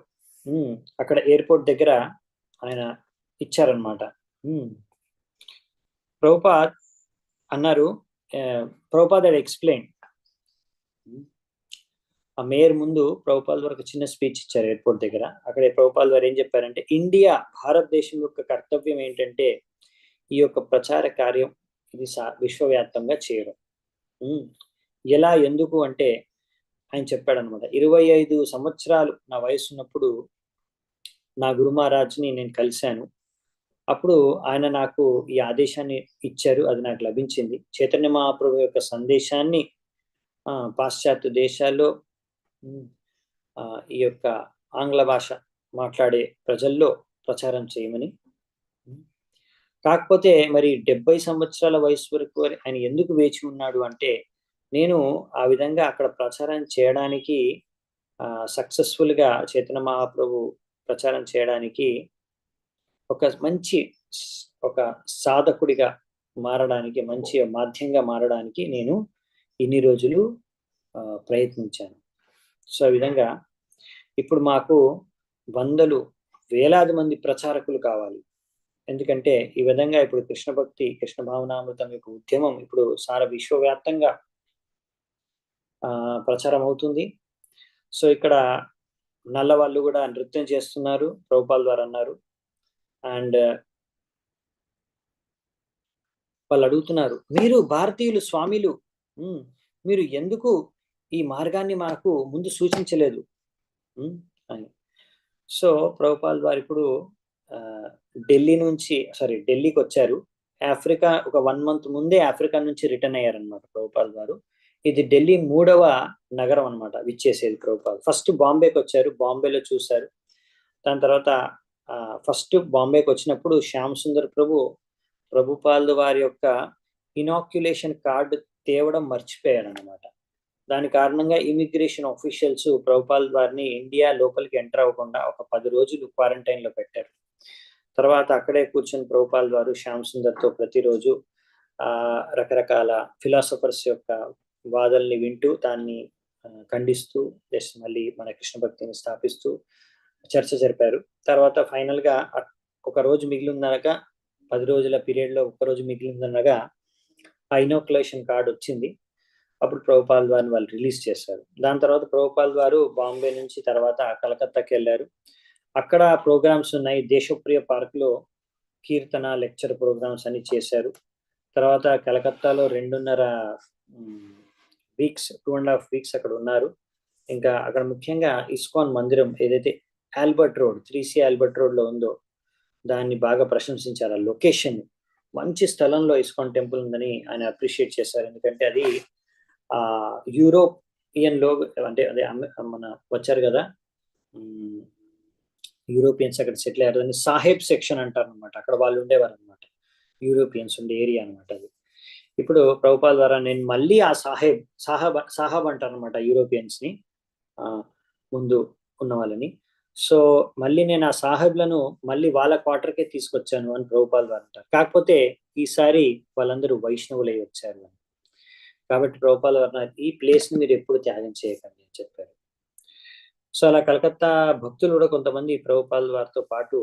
అక్కడ ఎయిర్పోర్ట్ దగ్గర ఆయన ఇచ్చారనమాట. ప్రభుపాద్ అన్నారు, ప్రభుపాద్ had explained. ఆ మేయర్ ముందు ప్రభుపాల్ వారు ఒక చిన్న స్పీచ్ ఇచ్చారు ఎయిర్పోర్ట్ దగ్గర. అక్కడ ప్రభుపాల్ వారు ఏం చెప్పారంటే, భారతదేశం యొక్క కర్తవ్యం ఏంటంటే ఈ యొక్క ప్రచార కార్యం ఇది విశ్వవ్యాప్తంగా చేయడం. ఎలా ఎందుకు అంటే ఆయన చెప్పాడనమాట, 25 సంవత్సరాలు నా వయసు ఉన్నప్పుడు నా గురు మహారాజ్ని నేను కలిశాను. అప్పుడు ఆయన నాకు ఈ ఆదేశాన్ని ఇచ్చారు, అది నాకు లభించింది. చైతన్య మహాప్రభు యొక్క సందేశాన్ని పాశ్చాత్య దేశాల్లో ఈ యొక్క ఆంగ్ల భాష మాట్లాడే ప్రజల్లో ప్రచారం చేయమని. కాకపోతే మరి 70 సంవత్సరాల వయసు వరకు ఆయన ఎందుకు వేచి ఉన్నాడు అంటే, నేను ఆ విధంగా అక్కడ ప్రచారం చేయడానికి సక్సెస్ఫుల్ గా చైతన్య మహాప్రభు ప్రచారం చేయడానికి ఒక సాధకుడిగా మారడానికి, మంచి మాధ్యంగా మారడానికి నేను ఇన్ని రోజులు ప్రయత్నించాను. సో ఆ విధంగా ఇప్పుడు మాకు వందలు వేలాది మంది ప్రచారకులు కావాలి. ఎందుకంటే ఈ విధంగా ఇప్పుడు కృష్ణ భక్తి, కృష్ణ భావనామృతం యొక్క ఉద్యమం ఇప్పుడు సారా విశ్వవ్యాప్తంగా ప్రచారం అవుతుంది. సో ఇక్కడ నల్ల వాళ్ళు కూడా నృత్యం చేస్తున్నారు, ప్రభుపాల్ వారు అన్నారు. అండ్ వాళ్ళు అడుగుతున్నారు, మీరు భారతీయులు స్వామిలు, మీరు ఎందుకు ఈ మార్గాన్ని మాకు ముందు సూచించలేదు అని. సో ప్రభుపాల్ వారు ఇప్పుడు ఢిల్లీకి వచ్చారు. ఆఫ్రికా ఒక 1 month ముందే ఆఫ్రికా నుంచి రిటర్న్ అయ్యారనమాట ప్రభుపాల్ వారు. ఇది ఢిల్లీ 3వ నగరం అనమాట విచ్చేసేది ప్రభుపాల్. ఫస్ట్ బాంబేకి వచ్చారు, బాంబేలో చూశారు. దాని తర్వాత ఫస్ట్ బాంబేకి వచ్చినప్పుడు శ్యామ్ సుందర్ ప్రభుపాల్ వారి యొక్క ఇనాక్యులేషన్ కార్డు తేవడం మర్చిపోయారు అనమాట. దాని కారణంగా ఇమిగ్రేషన్ ఆఫీషియల్స్ ప్రభుపాల్ వారిని ఇండియా లోపలికి ఎంటర్ అవ్వకుండా ఒక 10 రోజులు క్వారంటైన్ లో పెట్టారు. తర్వాత అక్కడే కూర్చొని ప్రభుపాల్ వారు శ్యామ్ సుందర్ తో ప్రతిరోజు రకరకాల ఫిలాసఫర్స్ యొక్క వాదనల్ని వింటూ దాన్ని ఖండిస్తూ మళ్ళీ మన కృష్ణ భక్తిని స్థాపిస్తూ చర్చ జరిపారు. తర్వాత ఫైనల్ గా ఒక రోజు మిగిలిందనగా, 10 రోజుల పీరియడ్ లో ఒక రోజు మిగిలిందనగా ఆ ఇనాక్యులేషన్ కార్డు వచ్చింది. అప్పుడు ప్రభుపాల్ వారిని వాళ్ళు రిలీజ్ చేశారు. దాని తర్వాత ప్రభుపాల్ వారు బాంబే నుంచి తర్వాత కలకత్తాకి వెళ్ళారు. అక్కడ ప్రోగ్రామ్స్ ఉన్నాయి. దేశప్రియ పార్క్ లో కీర్తన లెక్చర్ ప్రోగ్రామ్స్ అన్ని చేశారు. తర్వాత కలకత్తాలో 2.5 వీక్స్ అక్కడ ఉన్నారు. ఇంకా అక్కడ ముఖ్యంగా ఇస్కాన్ మందిరం ఏదైతే Albert road 3C Albert road లో ఉందో దాన్ని బాగా ప్రశంసించారు. ఆ లొకేషన్ మంచి స్థలంలో ఇస్కాన్ టెంపుల్ ఉందని ఆయన అప్రిషియేట్ చేశారు. ఎందుకంటే అది యూరోపియన్ లో అంటే అదే మన వచ్చారు కదా యూరోపియన్స్ అక్కడ సెటిల్ అయ్యారు. దాన్ని సాహెబ్ సెక్షన్ అంటారు అనమాట. అక్కడ వాళ్ళు ఉండేవారు అనమాట, యూరోపియన్స్ ఉండే ఏరియా అనమాట అది. ఇప్పుడు ప్రభుపాల్ ద్వారా నేను మళ్ళీ ఆ సాహబ్ అంటారు అనమాట యూరోపియన్స్ ని, ముందు ఉన్న వాళ్ళని. సో మళ్ళీ నేను ఆ సాహెబ్లను మళ్ళీ వాళ్ళ క్వార్టర్కే తీసుకొచ్చాను అని ప్రభుపాల్ వారు అంటారు. కాకపోతే ఈసారి వాళ్ళందరూ వైష్ణవులై వచ్చారు అని. కాబట్టి ప్రభుపాల్ వారు అన్నారు, ఈ ప్లేస్ని మీరు ఎప్పుడు త్యాగం చేయకండి అని చెప్పారు. సో అలా కలకత్తా భక్తులు కూడా కొంతమంది ప్రభుపాల్ వారితో పాటు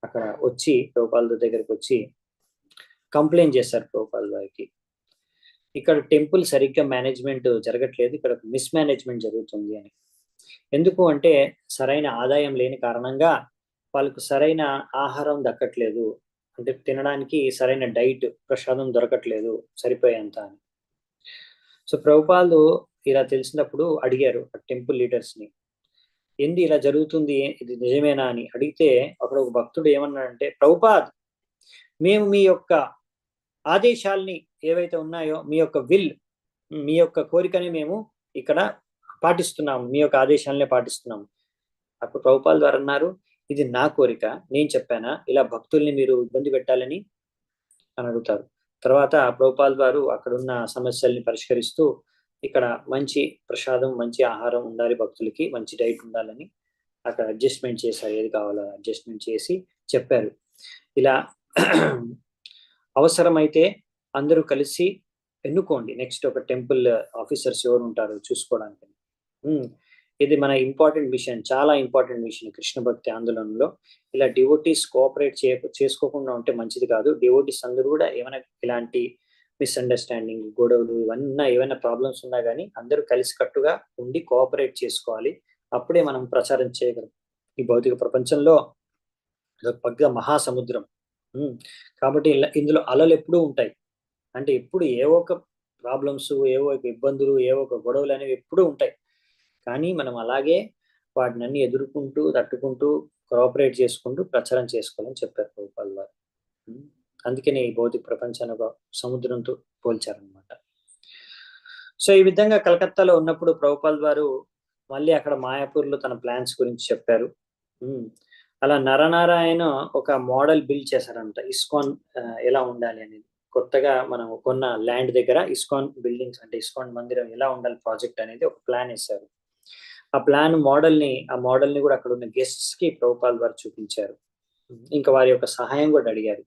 అక్కడ వచ్చి ప్రభుపాల్ దగ్గరికి వచ్చి కంప్లైంట్ చేశారు ప్రభుపాల్ వారికి. ఇక్కడ టెంపుల్ సరిగ్గా మేనేజ్మెంట్ జరగట్లేదు, ఇక్కడ మిస్ మేనేజ్మెంట్ జరుగుతుంది అని. ఎందుకు అంటే సరైన ఆదాయం లేని కారణంగా వాళ్ళకు సరైన ఆహారం దక్కట్లేదు, అంటే తినడానికి సరైన డైట్ ప్రసాదం దొరకట్లేదు సరిపోయేంత అని. సో ప్రభుపాలు ఇలా తెలిసినప్పుడు అడిగారు టెంపుల్ లీడర్స్ ని, ఏంది ఇలా జరుగుతుంది, ఇది నిజమేనా అని అడిగితే అక్కడ ఒక భక్తుడు ఏమన్నాడంటే, ప్రభుపాద్, మేము మీ యొక్క ఆదేశాల్ని ఏవైతే ఉన్నాయో, మీ యొక్క విల్, మీ యొక్క కోరికని మేము ఇక్కడ పాటిస్తున్నాము, మీ యొక్క ఆదేశాలనే పాటిస్తున్నాము. అప్పుడు ప్రభుపాల్ వారు అన్నారు, ఇది నా కోరిక, నేను చెప్పానా ఇలా భక్తుల్ని మీరు ఇబ్బంది పెట్టాలని అని అడుగుతారు. తర్వాత ప్రభుపాల్ వారు అక్కడున్న సమస్యల్ని పరిష్కరిస్తూ ఇక్కడ మంచి ప్రసాదం, మంచి ఆహారం ఉండాలి, భక్తులకి మంచి డైట్ ఉండాలని అక్కడ అడ్జస్ట్మెంట్ చేశారు, ఏది కావాలో అడ్జస్ట్మెంట్ చేసి చెప్పారు. ఇలా అవసరమైతే అందరూ కలిసి ఎన్నుకోండి నెక్స్ట్ ఒక టెంపుల్ ఆఫీసర్స్ ఎవరు ఉంటారు చూసుకోవడానికి. ఇది మన ఇంపార్టెంట్ మిషన్, చాలా ఇంపార్టెంట్ మిషన్ కృష్ణ భక్తి ఆందోళనలో. ఇలా డివోటీస్ కోఆపరేట్ చేసుకోకుండా ఉంటే మంచిది కాదు. డివోటీస్ అందరూ కూడా ఏమైనా ఇలాంటి మిస్అండర్స్టాండింగ్, గొడవలు ఇవన్నీ ఏమైనా ప్రాబ్లమ్స్ ఉన్నా కానీ అందరూ కలిసికట్టుగా ఉండి కోఆపరేట్ చేసుకోవాలి. అప్పుడే మనం ప్రచారం చేయగలం. ఈ భౌతిక ప్రపంచంలో పెద్ద మహాసముద్రం కాబట్టి ఇందులో అలలు ఎప్పుడూ ఉంటాయి. అంటే ఎప్పుడు ఏవో ఒక ప్రాబ్లమ్స్, ఏవో ఒక ఇబ్బందులు, ఏవో ఒక గొడవలు అనేవి ఎప్పుడూ ఉంటాయి. కానీ మనం అలాగే వాటిని అన్ని ఎదుర్కొంటూ, తట్టుకుంటూ, కోఆపరేట్ చేసుకుంటూ ప్రచారం చేసుకోవాలని చెప్పారు ప్రభుపాల్ వారు. అందుకని ఈ భౌతిక ప్రపంచాన్ని ఒక సముద్రంతో పోల్చారనమాట. సో ఈ విధంగా కలకత్తాలో ఉన్నప్పుడు ప్రభుపాల్ వారు మళ్ళీ అక్కడ మాయాపూర్లో తన ప్లాన్స్ గురించి చెప్పారు. అలా నరనారాయణ ఒక మోడల్ బిల్డ్ చేశారంట, ఇస్కాన్ ఎలా ఉండాలి అనేది. కొత్తగా మనం కొన్న ల్యాండ్ దగ్గర ఇస్కాన్ బిల్డింగ్స్, అంటే ఇస్కాన్ మందిరం ఎలా ఉండాలి ప్రాజెక్ట్ అనేది ఒక ప్లాన్ వేశారు. ఆ మోడల్ని కూడా అక్కడ ఉన్న గెస్ట్స్ కి ప్రభుపాల్ వారు చూపించారు. ఇంకా వారి యొక్క సహాయం కూడా అడిగారు.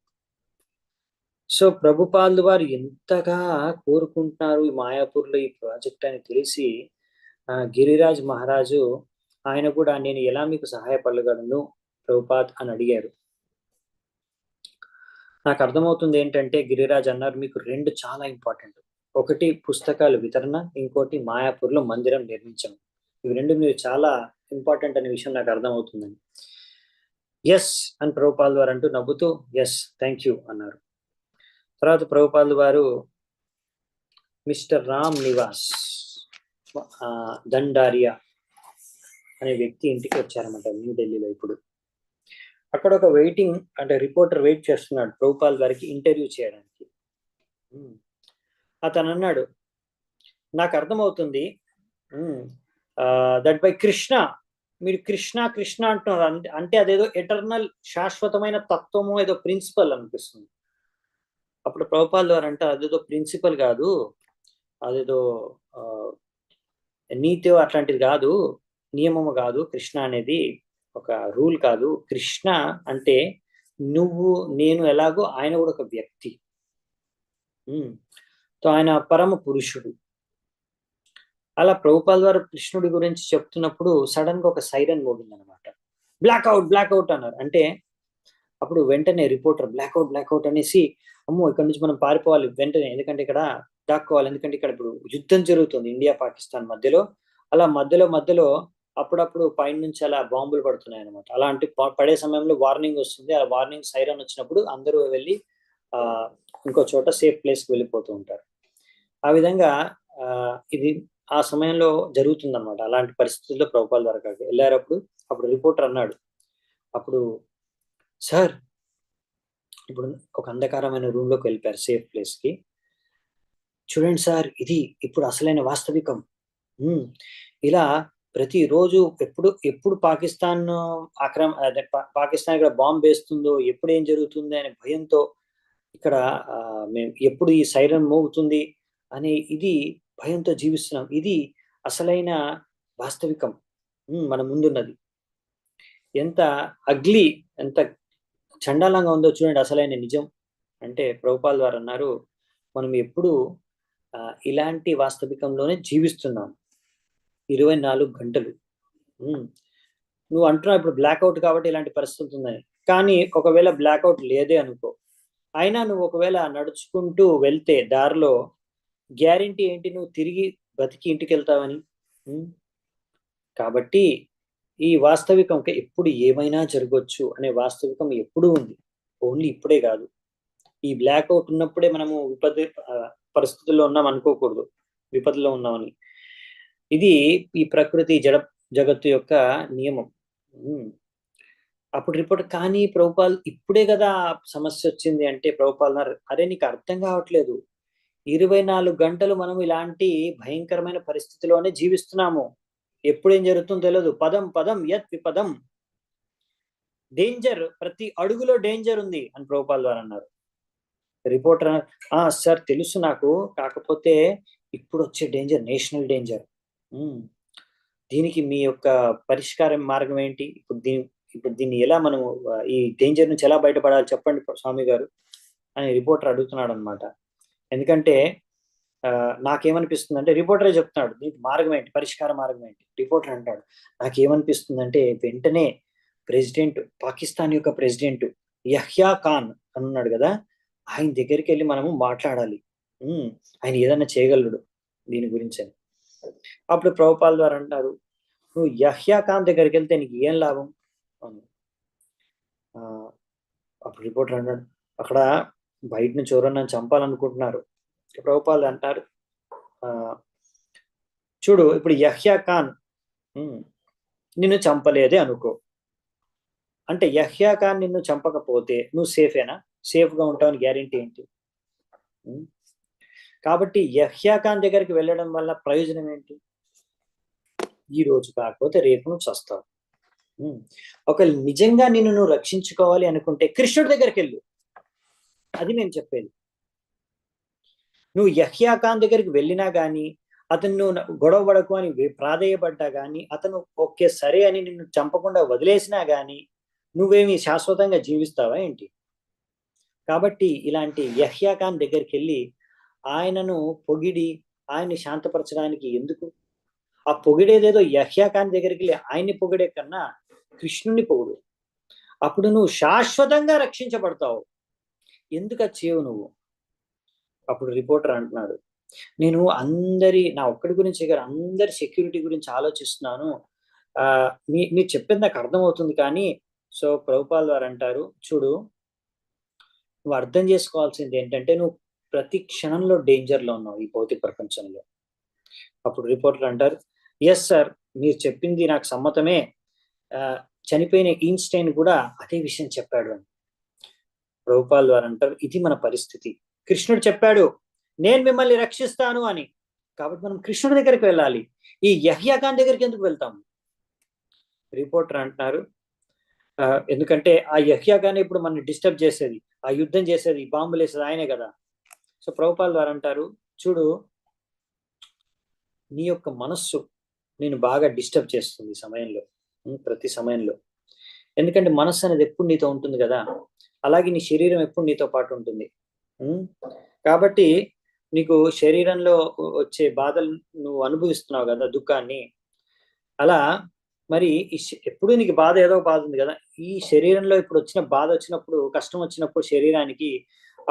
సో ప్రభుపాల్ వారు ఎంతగా కోరుకుంటున్నారు ఈ మాయాపూర్లో ఈ ప్రాజెక్ట్ అని తెలిసి గిరిరాజ్ మహారాజు ఆయన కూడా, నేను ఎలా మీకు సహాయపడగలను ప్రభుపాద్ అని అడిగారు. నాకు అర్థమవుతుంది ఏంటంటే గిరిరాజ్ అన్నారు, మీకు రెండు చాలా ఇంపార్టెంట్, ఒకటి పుస్తకాల వితరణ, ఇంకోటి మాయాపూర్లో మందిరం నిర్మించడం. ఇవి రెండు మీరు చాలా ఇంపార్టెంట్ అనే విషయం నాకు అర్థమవుతుందని. ఎస్ అని ప్రభుపాల్ వారు అంటూ నవ్వుతూ ఎస్ థ్యాంక్ యూ అన్నారు. తర్వాత ప్రభుపాల్ వారు మిస్టర్ రామ్ నివాస్ దండారియా అనే వ్యక్తి ఇంటికి వచ్చారన్నమాట న్యూఢిల్లీలో. ఇప్పుడు అక్కడ ఒక రిపోర్టర్ వెయిట్ చేస్తున్నాడు ప్రభుపాల్ గారికి ఇంటర్వ్యూ చేయడానికి. అతను అన్నాడు, నాకు అర్థమవుతుంది దట్ బై కృష్ణ, మీరు కృష్ణ కృష్ణ అంటున్నారు, అంటే అదేదో ఎటర్నల్ శాశ్వతమైన తత్వము, ఏదో ప్రిన్సిపల్ అనిపిస్తుంది. అప్పుడు ప్రభుపాల్ వారు అంటే అదేదో ప్రిన్సిపల్ కాదు, అదేదో నీతి అట్లాంటిది కాదు, నియమము కాదు, కృష్ణ అనేది ఒక రూల్ కాదు. కృష్ణ అంటే నువ్వు నేను ఎలాగో ఆయన కూడా ఒక వ్యక్తి. ఆయన పరమ పురుషుడు. అలా ప్రభుపాల్ వారు కృష్ణుడి గురించి చెప్తున్నప్పుడు సడన్ గా ఒక సైరన్ మోగింది అనమాట. బ్లాక్అవుట్ అన్నారు. అంటే అప్పుడు వెంటనే రిపోర్టర్ బ్లాక్అవుట్ అనేసి, అమ్మో ఇక్కడ నుంచి మనం పారిపోవాలి వెంటనే, ఎందుకంటే ఇక్కడ దాక్కోవాలి, ఎందుకంటే ఇక్కడ ఇప్పుడు యుద్ధం జరుగుతుంది ఇండియా పాకిస్తాన్ మధ్యలో. అలా మధ్యలో అప్పుడప్పుడు పైన నుంచి అలా బాంబులు పడుతున్నాయి అనమాట. అలాంటి పడే సమయంలో వార్నింగ్ వస్తుంది. ఆ వార్నింగ్ సైరన్ వచ్చినప్పుడు అందరూ వెళ్ళి ఇంకో చోట సేఫ్ ప్లేస్కి వెళ్ళిపోతూ ఉంటారు. ఆ విధంగా ఇది ఆ సమయంలో జరుగుతుంది అనమాట. అలాంటి పరిస్థితుల్లో ప్రభుపాల్ వారు వెళ్ళారప్పుడు అప్పుడు రిపోర్టర్ అన్నాడు, అప్పుడు సార్ ఇప్పుడు ఒక అంధకారమైన రూమ్ లోకి వెళ్ళిపోయారు సేఫ్ ప్లేస్ కి, చూడండి సార్ ఇది ఇప్పుడు అసలైన వాస్తవికం. ఇలా ప్రతిరోజు ఎప్పుడు పాకిస్తాన్ పాకిస్తాన్ ఇక్కడ బాంబ్ వేస్తుందో, ఎప్పుడు ఏం జరుగుతుంది అనే భయంతో ఇక్కడ మేము ఎప్పుడు ఈ సైరన్ మోగుతుంది అనే ఇది భయంతో జీవిస్తున్నాం. ఇది అసలైన వాస్తవికం. మన ముందున్నది ఎంత అగ్లీ, ఎంత చండాలంగా ఉందో చూడండి అసలైన నిజం. అంటే ప్రభుపాల్ వారు అన్నారు, మనం ఎప్పుడు ఇలాంటి వాస్తవికంలోనే జీవిస్తున్నాం 24 గంటలు. నువ్వు అంటున్నావు ఇప్పుడు బ్లాక్అవుట్ కాబట్టి ఇలాంటి పరిస్థితి ఉందని. కానీ ఒకవేళ బ్లాక్అవుట్ లేదే అనుకో, అయినా నువ్వు ఒకవేళ నడుచుకుంటూ వెళ్తే దారిలో గ్యారెంటీ ఏంటి నువ్వు తిరిగి బతికి ఇంటికెళ్తావని? కాబట్టి ఈ వాస్తవికం ఎప్పుడు ఏమైనా జరగొచ్చు అనే వాస్తవికం ఎప్పుడూ ఉంది. ఓన్లీ ఇప్పుడే కాదు. ఈ బ్లాక్అవుట్ ఉన్నప్పుడే మనము పరిస్థితుల్లో ఉన్నాం అనుకోకూడదు, విపత్తులో ఉన్నామని. ఇది ఈ ప్రకృతి జగత్తు యొక్క నియమం. అప్పుడు రిపోర్ట్ కానీ ప్రభుపాల్ ఇప్పుడే కదా సమస్య వచ్చింది అంటే ప్రభుపాల్ అరే నీకు అర్థం కావట్లేదు, 24 గంటలు మనం ఇలాంటి భయంకరమైన పరిస్థితిలోనే జీవిస్తున్నాము. ఎప్పుడేం జరుగుతుందో తెలియదు. పదం పదం యత్ విపదం, డేంజర్, ప్రతి అడుగులో డేంజర్ ఉంది అని ప్రభుపాల్ వారు అన్నారు. రిపోర్టర్ సార్ తెలుసు నాకు, కాకపోతే ఇప్పుడు వచ్చే డేంజర్ నేషనల్ డేంజర్. దీనికి మీ యొక్క పరిష్కారం మార్గం ఏంటి? ఇప్పుడు దీన్ని ఎలా మనము ఈ డేంజర్ నుంచి ఎలా బయటపడాలి చెప్పండి స్వామి గారు అని రిపోర్టర్ అడుగుతున్నాడు అనమాట. ఎందుకంటే నాకేమనిపిస్తుంది అంటే, రిపోర్టరే చెప్తున్నాడు దీనికి మార్గం ఏంటి, పరిష్కార మార్గం ఏంటి. రిపోర్టర్ అంటాడు, నాకేమనిపిస్తుంది అంటే వెంటనే ప్రెసిడెంట్, పాకిస్తాన్ యొక్క ప్రెసిడెంట్ యహ్యా ఖాన్ అన్నాడు కదా, ఆయన దగ్గరికి వెళ్ళి మనము మాట్లాడాలి. ఆయన ఏదైనా చేయగలడు దీని గురించి అని. అప్పుడు ప్రభుపాల్ ద్వారా అంటారు, నువ్వు యహ్యా ఖాన్ దగ్గరికి వెళ్తే నీకు ఏం లాభం అని. అప్పుడు రిపోర్టర్ అంటాడు, అక్కడ బయట నుంచి ఎవరన్నా నన్ను చంపాలనుకుంటున్నారు. ప్రభుపాల్ అంటారు, చూడు ఇప్పుడు యహ్యా ఖాన్ నిన్ను చంపలేదే అనుకో, అంటే యహ్యా ఖాన్ నిన్ను చంపకపోతే నువ్వు సేఫేనా? సేఫ్గా ఉంటావని గ్యారెంటీ ఏంటి? కాబట్టి యహ్యా ఖాన్ దగ్గరికి వెళ్ళడం వల్ల ప్రయోజనం ఏంటి? ఈ రోజు కాకపోతే రేపు నువ్వు చస్తావు. ఒక నిజంగా నిన్ను నువ్వు రక్షించుకోవాలి అనుకుంటే కృష్ణుడి దగ్గరికి వెళ్ళు. అది నేను చెప్పేది. నువ్వు యహ్యా ఖాన్ దగ్గరికి వెళ్ళినా కానీ, అతను నువ్వు గొడవ పడకు అని ప్రాధేయపడ్డా కానీ, అతను ఓకే సరే అని నిన్ను చంపకుండా వదిలేసినా కానీ నువ్వేమి శాశ్వతంగా జీవిస్తావా ఏంటి? కాబట్టి ఇలాంటి యహ్యా ఖాన్ దగ్గరికి వెళ్ళి ఆయనను పొగిడి ఆయన్ని శాంతపరచడానికి ఎందుకు? ఆ పొగిడేదేదో యహ్యా ఖాన్ దగ్గరికి వెళ్ళి ఆయన్ని పొగిడే కన్నా కృష్ణుని పొగుడు. అప్పుడు నువ్వు శాశ్వతంగా రక్షించబడతావు. ఎందుకు అది చేయవు నువ్వు? అప్పుడు రిపోర్టర్ అంటున్నాడు, నేను నా ఒక్కడి గురించి కాదు, అందరి సెక్యూరిటీ గురించి ఆలోచిస్తున్నాను. మీరు చెప్పేది నాకు అర్థమవుతుంది కానీ, సో ప్రభుపాల్ వారు అంటారు, చూడు నువ్వు అర్థం చేసుకోవాల్సింది ఏంటంటే నువ్వు ప్రతి క్షణంలో డేంజర్లో ఉన్నావు ఈ భౌతిక ప్రపంచంలో. అప్పుడు రిపోర్టర్ అంటారు, ఎస్ సార్ మీరు చెప్పింది నాకు సమ్మతమే, చనిపోయిన ఈన్స్టైన్ కూడా అదే విషయం చెప్పాడు అని. ప్రభుపాల్ వారు అంటారు, ఇది మన పరిస్థితి. కృష్ణుడు చెప్పాడు నేను మిమ్మల్ని రక్షిస్తాను అని, కాబట్టి మనం కృష్ణుడి దగ్గరికి వెళ్ళాలి. ఈ యహ్యా ఖాన్ దగ్గరికి ఎందుకు వెళ్తాం? రిపోర్టర్ అంటున్నారు, ఎందుకంటే ఆ యహ్యా ఖాన్ ఇప్పుడు మనం డిస్టర్బ్ చేసేది, ఆ యుద్ధం చేసేది, బాంబులు వేసేది ఆయనే కదా. సో ప్రభుపాల్ వారు అంటారు, చూడు నీ యొక్క మనస్సు నేను బాగా డిస్టర్బ్ చేస్తుంది సమయంలో, ప్రతి సమయంలో. ఎందుకంటే మనస్సు అనేది ఎప్పుడు నీతో ఉంటుంది కదా, అలాగే నీ శరీరం ఎప్పుడు నీతో పాటు ఉంటుంది. కాబట్టి నీకు శరీరంలో వచ్చే బాధలు నువ్వు అనుభవిస్తున్నావు కదా, దుఃఖాన్ని. అలా మరి ఎప్పుడు నీకు బాధ ఏదో బాధ ఉంది కదా, ఈ శరీరంలో ఇప్పుడు వచ్చిన బాధ వచ్చినప్పుడు, కష్టం వచ్చినప్పుడు శరీరానికి,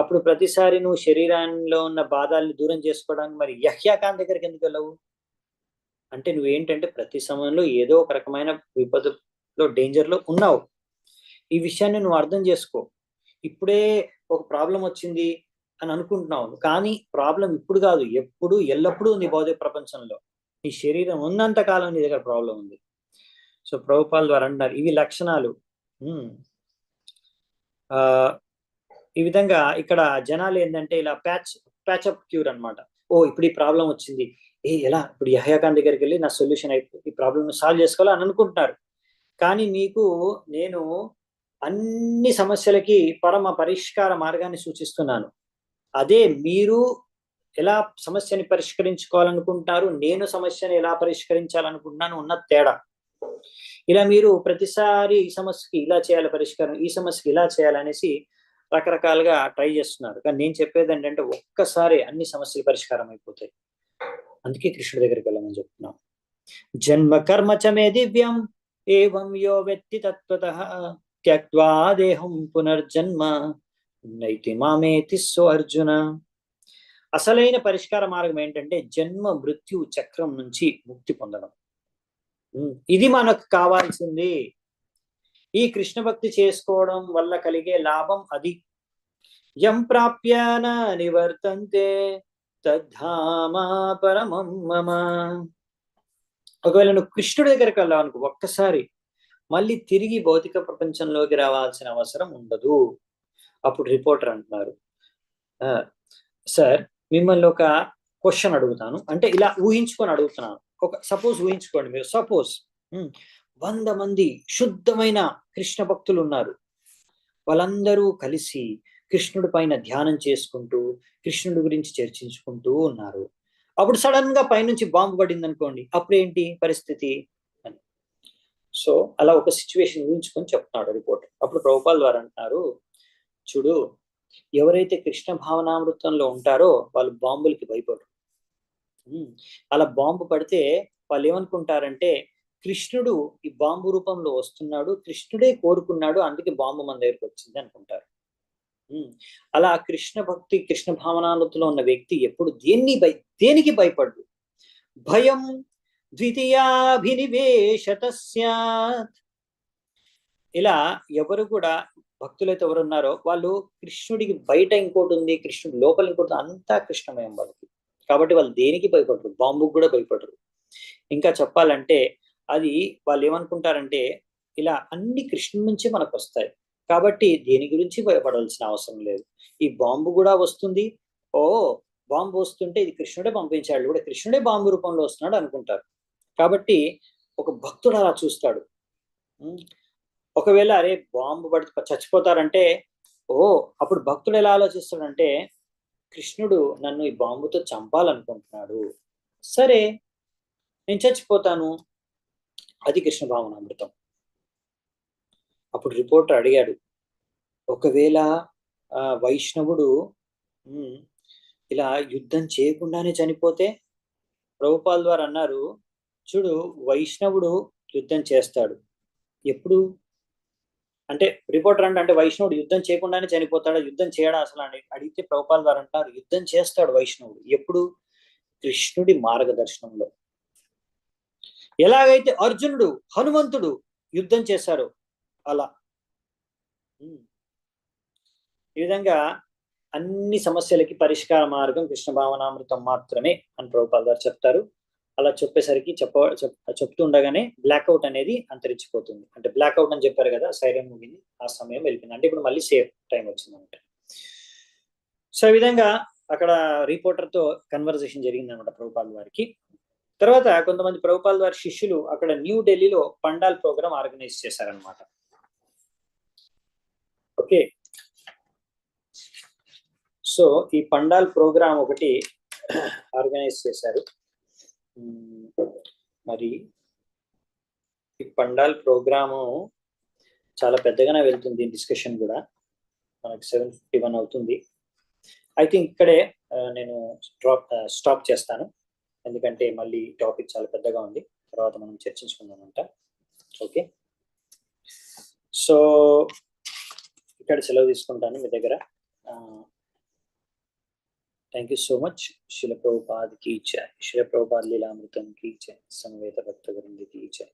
అప్పుడు ప్రతిసారి నువ్వు శరీరంలో ఉన్న బాధల్ని దూరం చేసుకోవడానికి మరి యహ్యా ఖాన్ దగ్గరికి ఎందుకు వెళ్ళవు? అంటే నువ్వేంటంటే ప్రతి సమయంలో ఏదో ఒక రకమైన విపత్తులో డేంజర్లో ఉన్నావు. ఈ విషయాన్ని నువ్వు అర్థం చేసుకో. ఇప్పుడే ఒక ప్రాబ్లం వచ్చింది అని అనుకుంటున్నావు, కానీ ప్రాబ్లం ఇప్పుడు కాదు, ఎప్పుడు ఎల్లప్పుడూ ఉంది భౌతిక ప్రపంచంలో. నీ శరీరం ఉన్నంత కాలం నీ దగ్గర ప్రాబ్లం ఉంది. సో ప్రభుపాల్ ద్వారా అంటారు, ఇవి లక్షణాలు. ఈ విధంగా ఇక్కడ జనాలు ఏంటంటే ఇలా ప్యాచప్ క్యూర్ అనమాట. ఇప్పుడు ఈ ప్రాబ్లం వచ్చింది, ఎలా ఇప్పుడు యహ్యా ఖాన్ దగ్గరికి వెళ్ళి నా సొల్యూషన్ అయిపోయి ఈ ప్రాబ్లమ్ సాల్వ్ చేసుకోవాలి అని అనుకుంటున్నారు. కానీ మీకు నేను అన్ని సమస్యలకి పరమ పరిష్కార మార్గాన్ని సూచిస్తున్నాను. అదే మీరు ఎలా సమస్యని పరిష్కరించుకోవాలనుకుంటున్నారు, నేను సమస్యని ఎలా పరిష్కరించాలనుకుంటున్నాను ఉన్న తేడా. ఇలా మీరు ప్రతిసారి ఈ సమస్యకి ఇలా చేయాలి పరిష్కారం, ఈ సమస్యకి ఇలా చేయాలనేసి రకరకాలుగా ట్రై చేస్తున్నారు. కానీ నేను చెప్పేది ఏంటంటే ఒక్కసారి అన్ని సమస్యలు పరిష్కారం అయిపోతాయి. అందుకే కృష్ణుడి దగ్గరికి వెళ్ళమని చెప్తున్నాం. జన్మ కర్మ చ మే దివ్యం ఏవం యో వ్యక్తి తత్వతః త్యక్త్వా దేహం పునర్జన్మ నైతి మామేతి సో అర్జున. అసలైన పరిష్కార మార్గం ఏంటంటే జన్మ మృత్యు చక్రం నుంచి ముక్తి పొందడం. ఇది మనకు కావాల్సింది. ఈ కృష్ణ భక్తి చేసుకోవడం వల్ల కలిగే లాభం అది. యం ప్రాప్య న నివర్తంతే తద్ధామ పరమం మమ. ఒకవేళ నువ్వు కృష్ణుడి దగ్గరికి వెళ్ళావు అనుకో, ఒక్కసారి మళ్ళీ తిరిగి భౌతిక ప్రపంచంలోకి రావాల్సిన అవసరం ఉండదు. అప్పుడు రిపోర్టర్ అంటున్నారు, సార్ మిమ్మల్ని ఒక క్వశ్చన్ అడుగుతాను, అంటే ఇలా ఊహించుకొని అడుగుతున్నాను. ఒక సపోజ్ ఊహించుకోండి మీరు, సపోజ్ 100 మంది శుద్ధమైన కృష్ణ భక్తులు ఉన్నారు. వాళ్ళందరూ కలిసి కృష్ణుడి పైన ధ్యానం చేసుకుంటూ కృష్ణుడి గురించి చర్చించుకుంటూ ఉన్నారు. అప్పుడు సడన్ గా పైనుంచి బాంబు పడింది అనుకోండి, అప్పుడు ఏంటి పరిస్థితి అని. సో అలా ఒక సిచ్యువేషన్ ఊహించుకొని చెప్తున్నాడు రిపోర్టర్. అప్పుడు ప్రభుపాల్ వారు అంటున్నారు, చూడు, ఎవరైతే కృష్ణ భావనామృతంలో ఉంటారో వాళ్ళు బాంబులకి భయపడరు. అలా బాంబు పడితే వాళ్ళు ఏమనుకుంటారంటే కృష్ణుడు ఈ బాంబు రూపంలో వస్తున్నాడు, కృష్ణుడే కోరుకున్నాడు, అందుకే బాంబు మన దగ్గరికి వచ్చింది అనుకుంటారు. అలా కృష్ణ భక్తి కృష్ణ భావనామృతంలో ఉన్న వ్యక్తి ఎప్పుడు దేనికి భయపడ్డు. భయం ద్వితీయాభినివేశత స్యాత్. ఇలా ఎవరు కూడా భక్తులైతే ఎవరు ఉన్నారో వాళ్ళు కృష్ణుడికి బయట ఇంకోటి ఉంది, కృష్ణుడి లోపల ఇంకోటి, అంతా కృష్ణమయం వాళ్ళకి. కాబట్టి వాళ్ళు దేనికి భయపడరు, బాంబుకు కూడా భయపడరు. ఇంకా చెప్పాలంటే అది వాళ్ళు ఏమనుకుంటారంటే ఇలా అన్ని కృష్ణుడి నుంచే మనకు వస్తాయి, కాబట్టి దేని గురించి భయపడాల్సిన అవసరం లేదు. ఈ బాంబు కూడా వస్తుంది, ఓ బాంబు వస్తుంటే ఇది కృష్ణుడే పంపించాడు, కూడా కృష్ణుడే బాంబు రూపంలో వస్తున్నాడు అనుకుంటారు. కాబట్టి ఒక భక్తుడు అలా చూస్తాడు. ఒకవేళ అరే బాంబు పడి చచ్చిపోతారంటే అప్పుడు భక్తుడు ఎలా ఆలోచిస్తాడంటే కృష్ణుడు నన్ను ఈ బాంబుతో చంపాలనుకుంటున్నాడు, సరే నేను చచ్చిపోతాను, అది కృష్ణ భావనామృతం. అప్పుడు రిపోర్టర్ అడిగాడు, ఒకవేళ వైష్ణవుడు ఇలా యుద్ధం చేయకుండానే చనిపోతే? ప్రభుపాల్ వారు అన్నారు, చూడు, వైష్ణవుడు యుద్ధం చేస్తాడు. ఎప్పుడు అంటే రిపోర్టర్ అంటే వైష్ణవుడు యుద్ధం చేయకుండానే చనిపోతాడా, యుద్ధం చేయడా అసలు అని అడిగితే ప్రభుపాల్ వారు అంటారు, యుద్ధం చేస్తాడు వైష్ణవుడు. ఎప్పుడు? కృష్ణుడి మార్గదర్శనంలో. ఎలాగైతే అర్జునుడు హనుమంతుడు యుద్ధం చేశారో అలా. ఈ విధంగా అన్ని సమస్యలకి పరిష్కార మార్గం కృష్ణ భావనామృతం మాత్రమే అని ప్రభుపాల్ గారు చెప్తారు. అలా చెప్పేసరికి చెప్తుండగానే బ్లాక్అవుట్ అనేది అంతరించిపోతుంది. అంటే బ్లాక్అవుట్ అని చెప్పారు కదా, సైరన్ ముగింది, ఆ సమయం వెళ్ళిపోయింది. అంటే ఇప్పుడు మళ్ళీ సేఫ్ టైం వచ్చింది అనమాట. సో ఈ విధంగా అక్కడ రిపోర్టర్ తో కన్వర్జేషన్ జరిగింది అనమాట ప్రభుపాల్ వారికి. తర్వాత కొంతమంది ప్రభుపాల్ వారి శిష్యులు అక్కడ న్యూఢిల్లీలో పండాల్ ప్రోగ్రామ్ ఆర్గనైజ్ చేశారనమాట. ఓకే, సో ఈ పండాల్ ప్రోగ్రామ్ ఒకటి ఆర్గనైజ్ చేశారు. మరి ఈ పండాల్ ప్రోగ్రాము చాలా పెద్దగానే వెళ్తుంది, డిస్కషన్ కూడా మనకి 7:51 అవుతుంది. ఐ థింక్ ఇక్కడే నేను స్టాప్ చేస్తాను, ఎందుకంటే మళ్ళీ టాపిక్ చాలా పెద్దగా ఉంది, తర్వాత మనం చర్చించుకుందామంట. ఓకే, సో ఇక్కడ సెలవు తీసుకుంటాను మీ దగ్గర. Thank you so much. శిల ప్రభుపాద్ కీ జై. శిల ప్రభుపాద్ లీలామృతం కీ జై. సమవేత భక్త వృంద కీ జై.